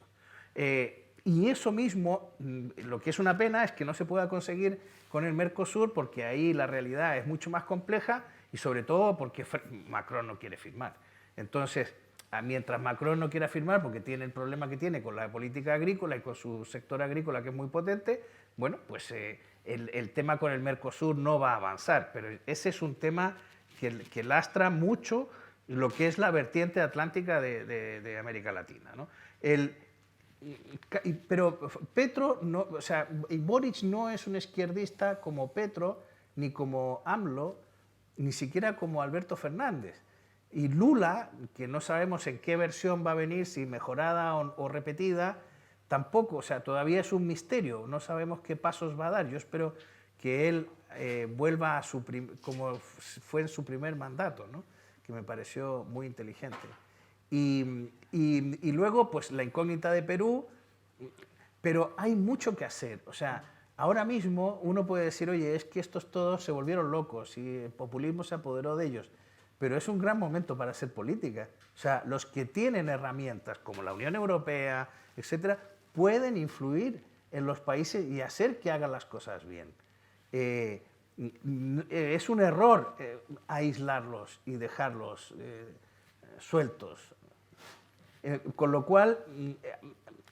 Y eso mismo, lo que es una pena es que no se pueda conseguir con el Mercosur, porque ahí la realidad es mucho más compleja y sobre todo porque Macron no quiere firmar. Entonces, mientras Macron no quiera firmar, porque tiene el problema que tiene con la política agrícola y con su sector agrícola que es muy potente, bueno, pues el tema con el Mercosur no va a avanzar, pero ese es un tema que lastra mucho lo que es la vertiente atlántica de América Latina, ¿no? Pero Petro, no, o sea, Boric no es un izquierdista como Petro, ni como AMLO, ni siquiera como Alberto Fernández. Y Lula, que no sabemos en qué versión va a venir, si mejorada o repetida, tampoco, o sea, todavía es un misterio, no sabemos qué pasos va a dar. Yo espero que él vuelva a como fue en su primer mandato, ¿no? Que me pareció muy inteligente. Y luego, pues la incógnita de Perú, pero hay mucho que hacer. O sea, ahora mismo uno puede decir, oye, es que estos todos se volvieron locos y el populismo se apoderó de ellos. Pero es un gran momento para hacer política. O sea, los que tienen herramientas como la Unión Europea, etcétera, pueden influir en los países y hacer que hagan las cosas bien. Es un error aislarlos y dejarlos sueltos. Con lo cual,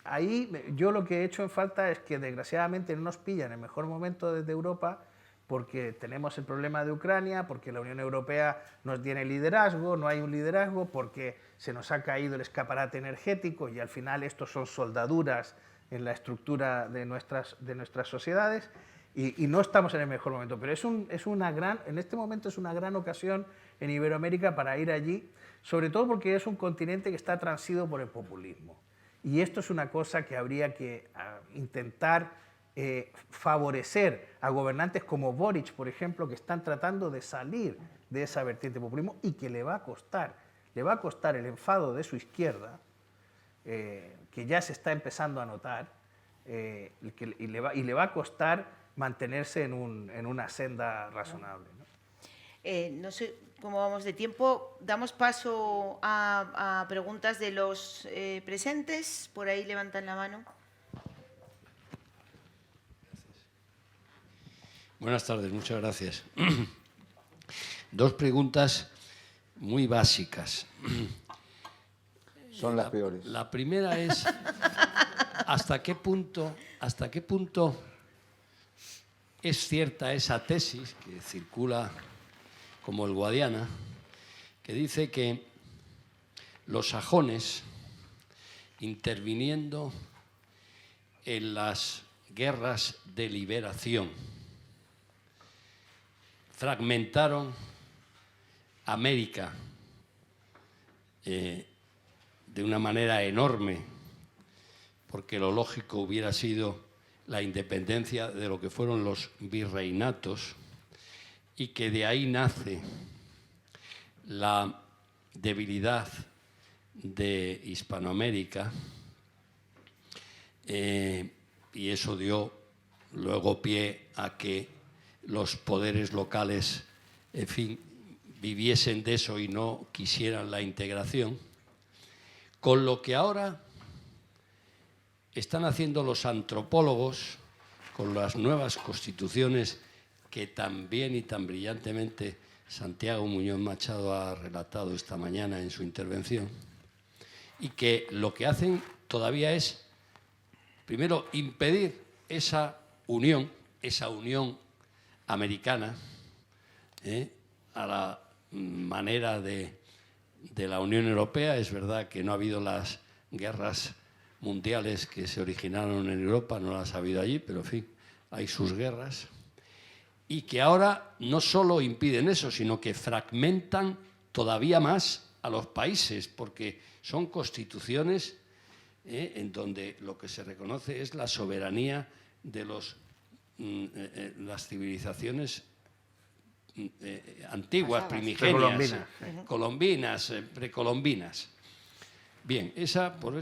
ahí yo lo que he hecho en falta es que desgraciadamente no nos pillan en el mejor momento desde Europa, porque tenemos el problema de Ucrania, porque la Unión Europea no tiene liderazgo, no hay un liderazgo, porque se nos ha caído el escaparate energético y al final estos son soldaduras en la estructura de nuestras sociedades. y no estamos en el mejor momento, pero en este momento es una gran ocasión en Iberoamérica para ir allí, sobre todo porque es un continente que está transido por el populismo. Y esto es una cosa que habría que intentar favorecer a gobernantes como Boric, por ejemplo, que están tratando de salir de esa vertiente de populismo y que le va a costar el enfado de su izquierda, que ya se está empezando a notar, y le va a costar mantenerse en una senda razonable, ¿no? No sé cómo vamos de tiempo. Damos paso a preguntas de los presentes. Por ahí levantan la mano. Buenas tardes, muchas gracias. Dos preguntas muy básicas. Son las peores. La primera es, ¿hasta qué punto es cierta esa tesis que circula como el Guadiana, que dice que los sajones, interviniendo en las guerras de liberación, fragmentaron América de una manera enorme, porque lo lógico hubiera sido la independencia de lo que fueron los virreinatos, y que de ahí nace la debilidad de Hispanoamérica, y eso dio luego pie a que los poderes locales, en fin, viviesen de eso y no quisieran la integración, con lo que ahora están haciendo los antropólogos con las nuevas constituciones que tan bien y tan brillantemente Santiago Muñoz Machado ha relatado esta mañana en su intervención, y que lo que hacen todavía es, primero, impedir esa unión americana, a la manera de la Unión Europea. Es verdad que no ha habido las guerras mundiales que se originaron en Europa, no las ha habido allí, pero en fin, hay sus guerras. Y que ahora no solo impiden eso, sino que fragmentan todavía más a los países, porque son constituciones en donde lo que se reconoce es la soberanía de las civilizaciones antiguas, primigenias, colombinas, precolombinas. Bien, esa por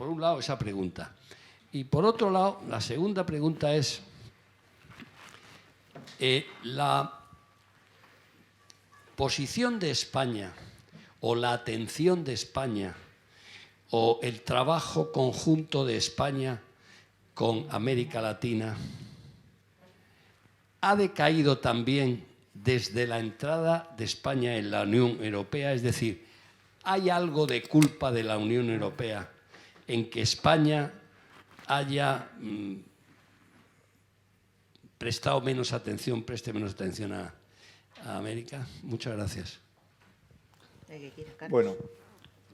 un lado esa pregunta. Y por otro lado, la segunda pregunta es la posición de España, o la atención de España, o el trabajo conjunto de España con América Latina, ha decaído también desde la entrada de España en la Unión Europea. Es decir, ¿hay algo de culpa de la Unión Europea en que España haya preste menos atención a América? Muchas gracias. Bueno,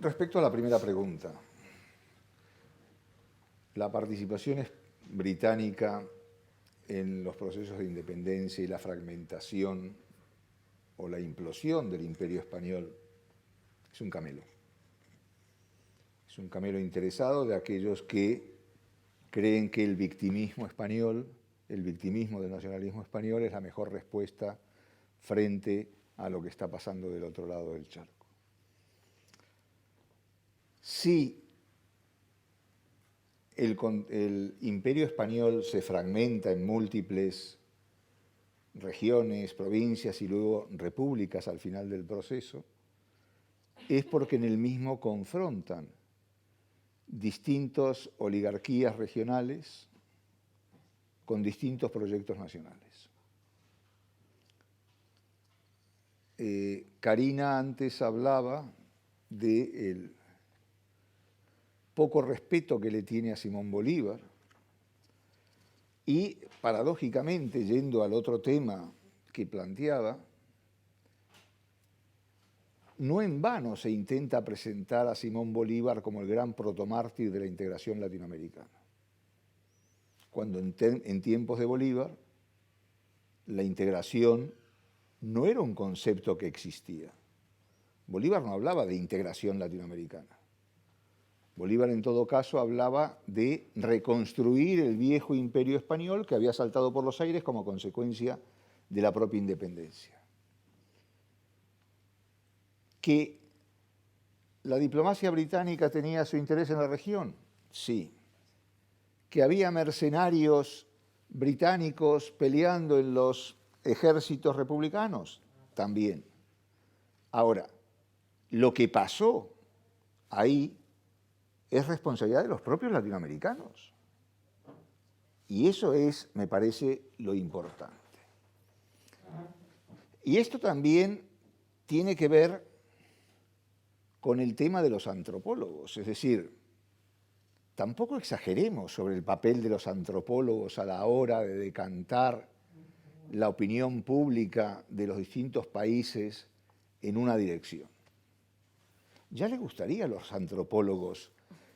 respecto a la primera pregunta, la participación británica en los procesos de independencia y la fragmentación o la implosión del Imperio Español es un camelo. Es un camelo interesado de aquellos que creen que el victimismo español, el victimismo del nacionalismo español, es la mejor respuesta frente a lo que está pasando del otro lado del charco. Si el Imperio Español se fragmenta en múltiples regiones, provincias y luego repúblicas al final del proceso, es porque en el mismo confrontan distintas oligarquías regionales con distintos proyectos nacionales. Karina antes hablaba del poco respeto que le tiene a Simón Bolívar y, paradójicamente, yendo al otro tema que planteaba, no en vano se intenta presentar a Simón Bolívar como el gran protomártir de la integración latinoamericana, cuando en tiempos de Bolívar la integración no era un concepto que existía. Bolívar no hablaba de integración latinoamericana. Bolívar, en todo caso, hablaba de reconstruir el viejo imperio español que había saltado por los aires como consecuencia de la propia independencia. ¿Que la diplomacia británica tenía su interés en la región? Sí. ¿Que había mercenarios británicos peleando en los ejércitos republicanos? También. Ahora, lo que pasó ahí es responsabilidad de los propios latinoamericanos. Y eso es, me parece, lo importante. Y esto también tiene que ver con el tema de los antropólogos. Es decir, tampoco exageremos sobre el papel de los antropólogos a la hora de decantar la opinión pública de los distintos países en una dirección. ¿Ya le gustaría a los antropólogos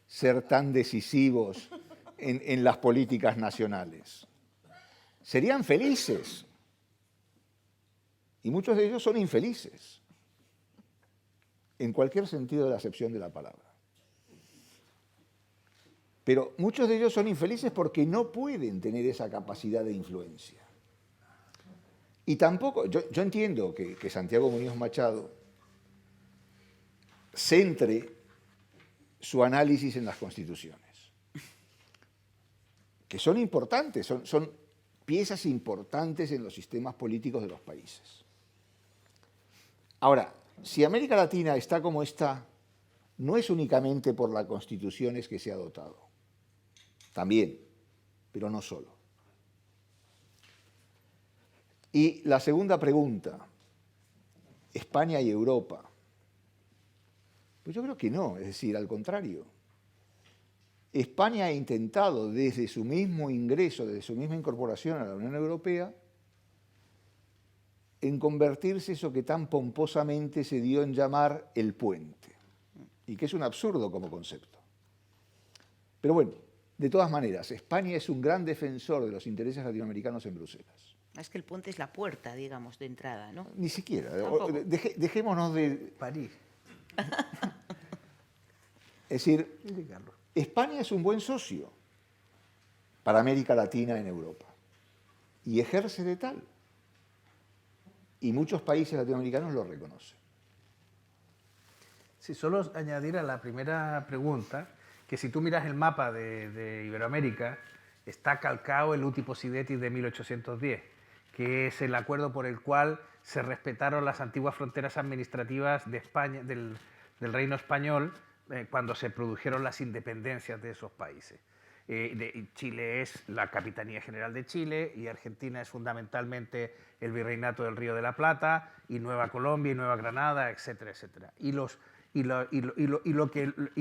ser tan decisivos en las políticas nacionales? Serían felices. Y muchos de ellos son infelices, en cualquier sentido de la acepción de la palabra. Pero muchos de ellos son infelices porque no pueden tener esa capacidad de influencia. Y tampoco, yo entiendo que Santiago Muñoz Machado centre su análisis en las constituciones, que son importantes, son piezas importantes en los sistemas políticos de los países. Ahora, si América Latina está como está, no es únicamente por las constituciones que se ha dotado, también, pero no solo. Y la segunda pregunta, ¿España y Europa? Pues yo creo que no, es decir, al contrario. España ha intentado desde su mismo ingreso, desde su misma incorporación a la Unión Europea, en convertirse eso que tan pomposamente se dio en llamar el puente, y que es un absurdo como concepto. Pero bueno, de todas maneras, España es un gran defensor de los intereses latinoamericanos en Bruselas. Es que el puente es la puerta, digamos, de entrada, ¿no? Ni siquiera. Dejémonos de París. Es decir, España es un buen socio para América Latina en Europa y ejerce de tal. Y muchos países latinoamericanos lo reconocen. Sí, solo añadir a la primera pregunta que si tú miras el mapa de Iberoamérica, está calcado el Uti Possidetis de 1810, que es el acuerdo por el cual se respetaron las antiguas fronteras administrativas de España, del Reino Español, cuando se produjeron las independencias de esos países. Chile es la Capitanía General de Chile y Argentina es fundamentalmente el Virreinato del Río de la Plata y Nueva Colombia y Nueva Granada, etcétera, etcétera. Y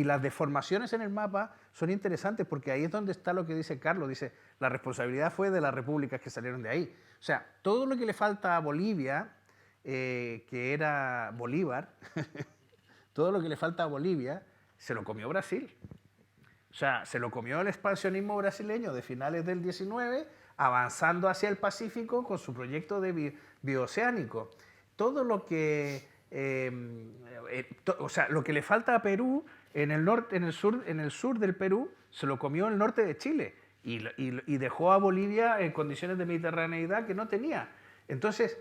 las deformaciones en el mapa son interesantes porque ahí es donde está lo que dice Carlos, dice, la responsabilidad fue de las repúblicas que salieron de ahí. O sea, todo lo que le falta a Bolivia, que era Bolívar, todo lo que le falta a Bolivia, se lo comió Brasil. O sea, se lo comió el expansionismo brasileño de finales del 19, avanzando hacia el Pacífico con su proyecto de bioceánico. Todo lo que, o sea, lo que le falta a Perú en el norte, en el sur del Perú, se lo comió el norte de Chile y dejó a Bolivia en condiciones de mediterraneidad que no tenía. Entonces,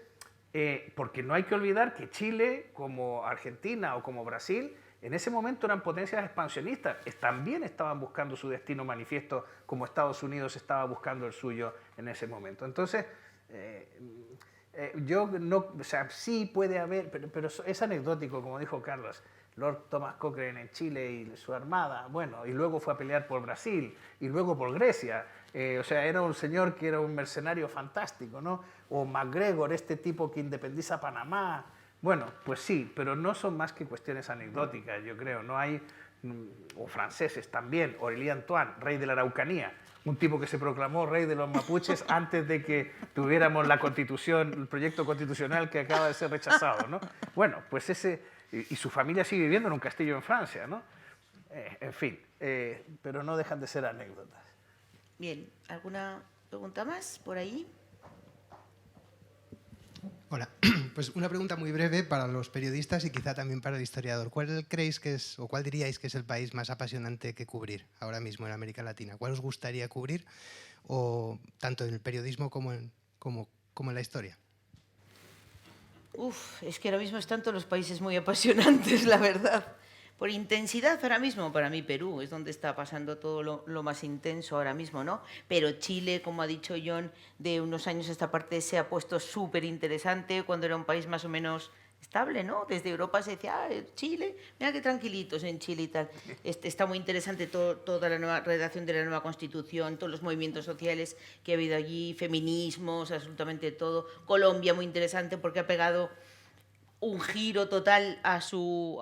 porque no hay que olvidar que Chile, como Argentina o como Brasil, en ese momento eran potencias expansionistas, también estaban buscando su destino manifiesto como Estados Unidos estaba buscando el suyo en ese momento. Entonces, yo no, o sea, sí puede haber, pero es anecdótico, como dijo Carlos, Lord Thomas Cochrane en Chile y su armada, bueno, y luego fue a pelear por Brasil y luego por Grecia. O sea, era un señor que era un mercenario fantástico, ¿no? O MacGregor, este tipo que independiza Panamá. Bueno, pues sí, pero no son más que cuestiones anecdóticas, yo creo. No hay, o franceses también, Aurélien Antoine, rey de la Araucanía, un tipo que se proclamó rey de los mapuches antes de que tuviéramos la constitución, el proyecto constitucional que acaba de ser rechazado, ¿no? Bueno, pues ese, y su familia sigue viviendo en un castillo en Francia, ¿no? En fin, pero no dejan de ser anécdotas. Bien, ¿alguna pregunta más por ahí? Hola, pues una pregunta muy breve para los periodistas y quizá también para el historiador. ¿Cuál creéis que es, o cuál diríais que es el país más apasionante que cubrir ahora mismo en América Latina? ¿Cuál os gustaría cubrir, o tanto en el periodismo como en la historia? Uf, es que ahora mismo están todos los países muy apasionantes, la verdad. Por intensidad, ahora mismo, para mí Perú es donde está pasando todo lo más intenso ahora mismo, ¿no? Pero Chile, como ha dicho John, de unos años a esta parte se ha puesto súper interesante cuando era un país más o menos estable, ¿no? Desde Europa se decía, ah, Chile, mira qué tranquilitos en Chile y tal. Está muy interesante toda la nueva redacción de la nueva Constitución, todos los movimientos sociales que ha habido allí, feminismos, absolutamente todo. Colombia, muy interesante porque ha pegado un giro total a su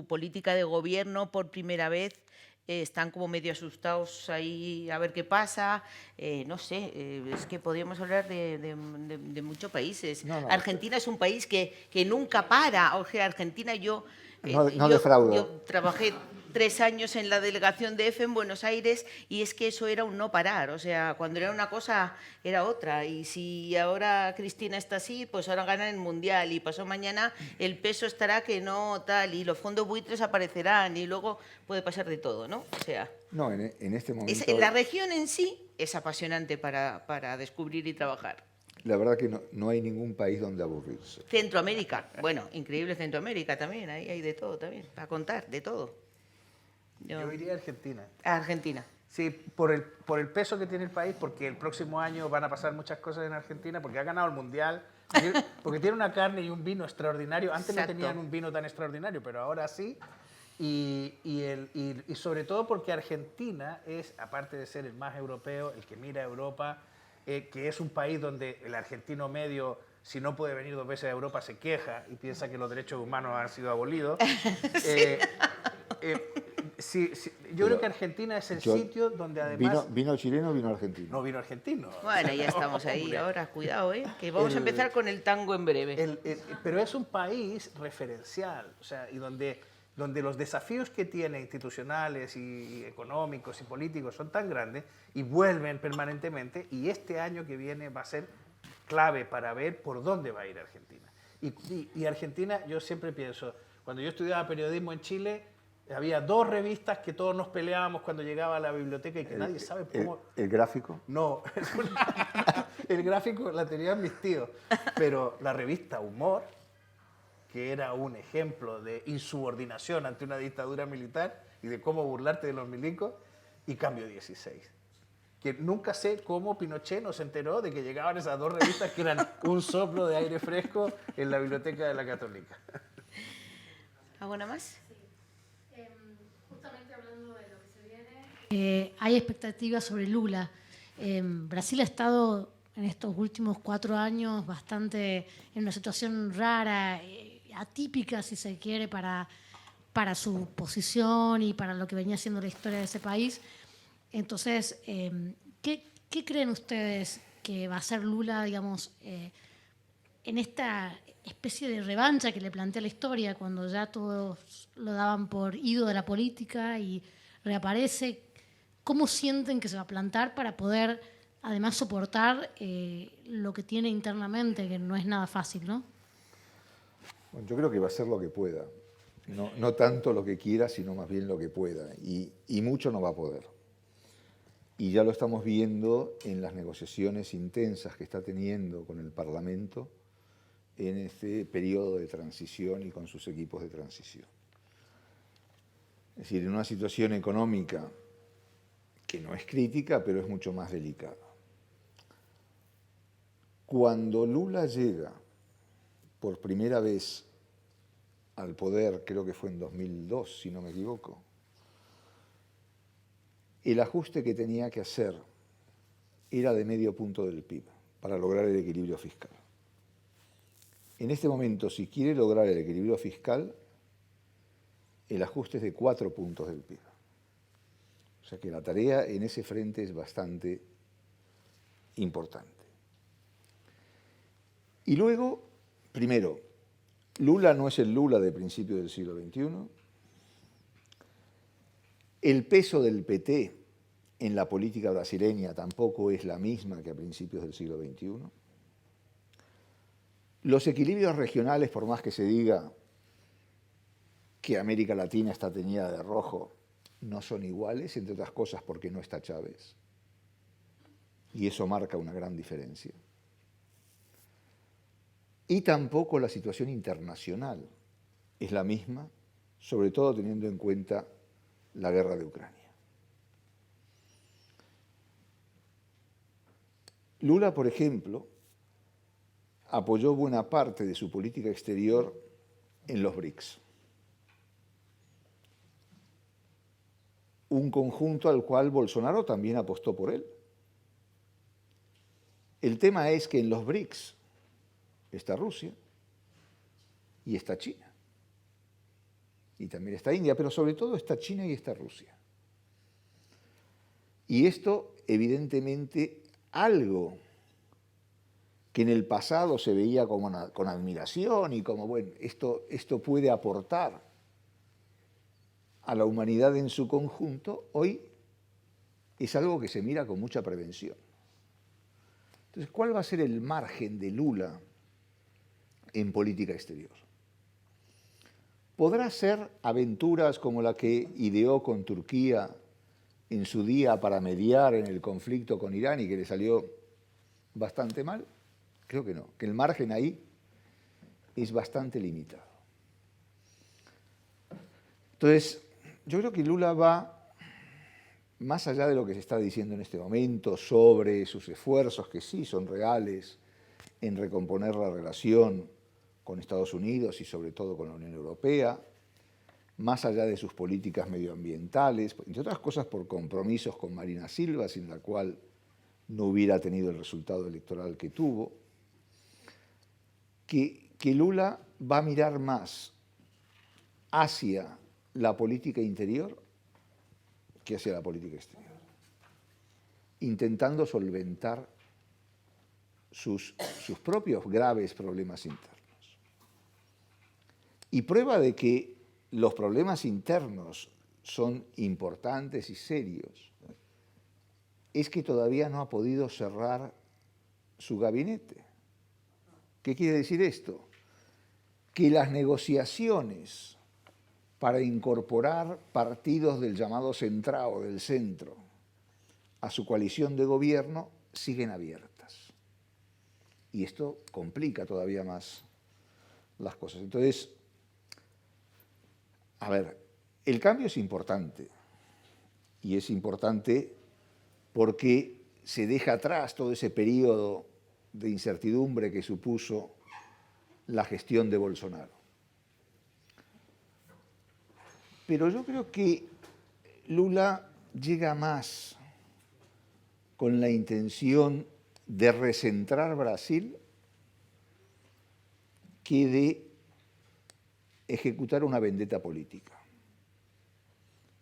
política de gobierno por primera vez. Están como medio asustados ahí a ver qué pasa. No sé, es que podríamos hablar de muchos países. No, no, Argentina es un país que nunca para. O sea, Argentina no defrauda. yo trabajé 3 años en la delegación de EFE en Buenos Aires y es que eso era un no parar. O sea, cuando era una cosa era otra. Y si ahora Cristina está así, pues ahora ganan el Mundial y pasó mañana el peso estará que no tal y los fondos buitres aparecerán y luego puede pasar de todo, ¿no? O sea, No, en este momento... la región en sí es apasionante para descubrir y trabajar. La verdad que no hay ningún país donde aburrirse. Centroamérica, bueno, increíble Centroamérica también, ahí hay de todo también, para contar, de todo. Yo iría a Argentina. A Argentina. Sí, por el peso que tiene el país, porque el próximo año van a pasar muchas cosas en Argentina, porque ha ganado el Mundial, porque tiene una carne y un vino extraordinario. Antes Exacto. no tenían un vino tan extraordinario, pero ahora sí. Y sobre todo porque Argentina es, aparte de ser el más europeo, el que mira a Europa, que es un país donde el argentino medio, si no puede venir 2 veces a Europa, se queja y piensa que los derechos humanos han sido abolidos. Sí, yo creo que Argentina es el sitio donde además... ¿Vino chileno o vino argentino? No, vino argentino. Bueno, ya estamos ahí ahora, cuidado, que vamos a empezar con el tango en breve. Pero es un país referencial, o sea, y donde los desafíos que tiene institucionales y económicos y políticos son tan grandes y vuelven permanentemente, y este año que viene va a ser clave para ver por dónde va a ir Argentina. Y Argentina, yo siempre pienso, cuando yo estudiaba periodismo en Chile, había 2 revistas que todos nos peleábamos cuando llegaba a la biblioteca y que nadie sabe cómo... ¿El gráfico? No, el gráfico la tenían mis tíos, pero la revista Humor, que era un ejemplo de insubordinación ante una dictadura militar y de cómo burlarte de los milicos, y Cambio 16. Que nunca sé cómo Pinochet no se enteró de que llegaban esas 2 revistas que eran un soplo de aire fresco en la biblioteca de la Católica. ¿Alguna más? Justamente hablando de lo que se viene, hay expectativas sobre Lula. Brasil ha estado en estos últimos 4 años bastante en una situación rara, atípica, si se quiere, para su posición y para lo que venía siendo la historia de ese país. Entonces, ¿qué creen ustedes que va a hacer Lula, digamos, en esta especie de revancha que le plantea la historia, cuando ya todos lo daban por ido de la política y reaparece? ¿Cómo sienten que se va a plantar para poder, además, soportar lo que tiene internamente, que no es nada fácil, ¿no? Bueno, yo creo que va a hacer lo que pueda. No tanto lo que quiera, sino más bien lo que pueda. Y mucho no va a poder. Y ya lo estamos viendo en las negociaciones intensas que está teniendo con el Parlamento en este periodo de transición y con sus equipos de transición. Es decir, en una situación económica que no es crítica, pero es mucho más delicada. Cuando Lula llega por primera vez al poder, creo que fue en 2002, si no me equivoco, el ajuste que tenía que hacer era de medio punto del PIB para lograr el equilibrio fiscal. En este momento, si quiere lograr el equilibrio fiscal, el ajuste es de 4 puntos del PIB. O sea que la tarea en ese frente es bastante importante. Y luego, primero, Lula no es el Lula de principios del siglo XXI. El peso del PT en la política brasileña tampoco es la misma que a principios del siglo XXI. Los equilibrios regionales, por más que se diga que América Latina está teñida de rojo, no son iguales, entre otras cosas porque no está Chávez. Y eso marca una gran diferencia. Y tampoco la situación internacional es la misma, sobre todo teniendo en cuenta la guerra de Ucrania. Lula, por ejemplo, apoyó buena parte de su política exterior en los BRICS. Un conjunto al cual Bolsonaro también apostó por él. El tema es que en los BRICS está Rusia y está China. Y también está India, pero sobre todo está China y está Rusia. Y esto, evidentemente, algo que en el pasado se veía como con admiración y como, bueno, esto puede aportar a la humanidad en su conjunto, hoy es algo que se mira con mucha prevención. Entonces, ¿cuál va a ser el margen de Lula en política exterior? ¿Podrá ser aventuras como la que ideó con Turquía en su día para mediar en el conflicto con Irán y que le salió bastante mal? Creo que no, que el margen ahí es bastante limitado. Entonces, yo creo que Lula va más allá de lo que se está diciendo en este momento sobre sus esfuerzos, que sí son reales, en recomponer la relación con Estados Unidos y sobre todo con la Unión Europea, más allá de sus políticas medioambientales, entre otras cosas por compromisos con Marina Silva, sin la cual no hubiera tenido el resultado electoral que tuvo, que Lula va a mirar más hacia la política interior que hacia la política exterior, intentando solventar sus propios graves problemas internos. Y prueba de que los problemas internos son importantes y serios es que todavía no ha podido cerrar su gabinete. ¿Qué quiere decir esto? Que las negociaciones para incorporar partidos del llamado centrado, del centro, a su coalición de gobierno siguen abiertas. Y esto complica todavía más las cosas. Entonces, a ver, el cambio es importante. Y es importante porque se deja atrás todo ese periodo de incertidumbre que supuso la gestión de Bolsonaro. Pero yo creo que Lula llega más con la intención de recentrar Brasil que de ejecutar una vendetta política.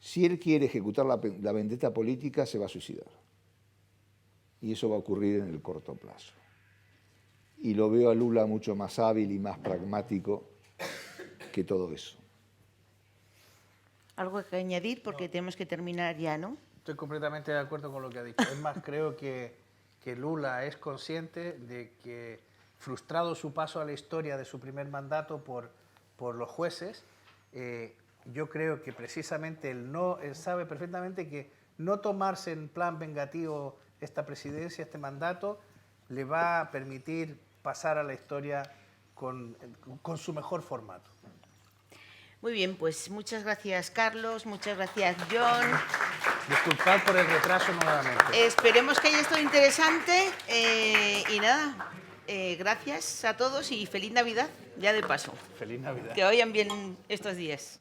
Si él quiere ejecutar la vendetta política, se va a suicidar. Y eso va a ocurrir en el corto plazo. Y lo veo a Lula mucho más hábil y más pragmático que todo eso. ¿Algo que añadir? Porque tenemos que terminar ya, ¿no? Estoy completamente de acuerdo con lo que ha dicho. Es más, creo que Lula es consciente de que, frustrado su paso a la historia de su primer mandato por los jueces, yo creo que precisamente él sabe perfectamente que no tomarse en plan vengativo esta presidencia, este mandato, le va a permitir pasar a la historia con su mejor formato. Muy bien, pues muchas gracias, Carlos, muchas gracias, John. Disculpad por el retraso nuevamente. Esperemos que haya estado interesante y nada, gracias a todos y feliz Navidad, ya de paso. Feliz Navidad. Que vayan bien estos días.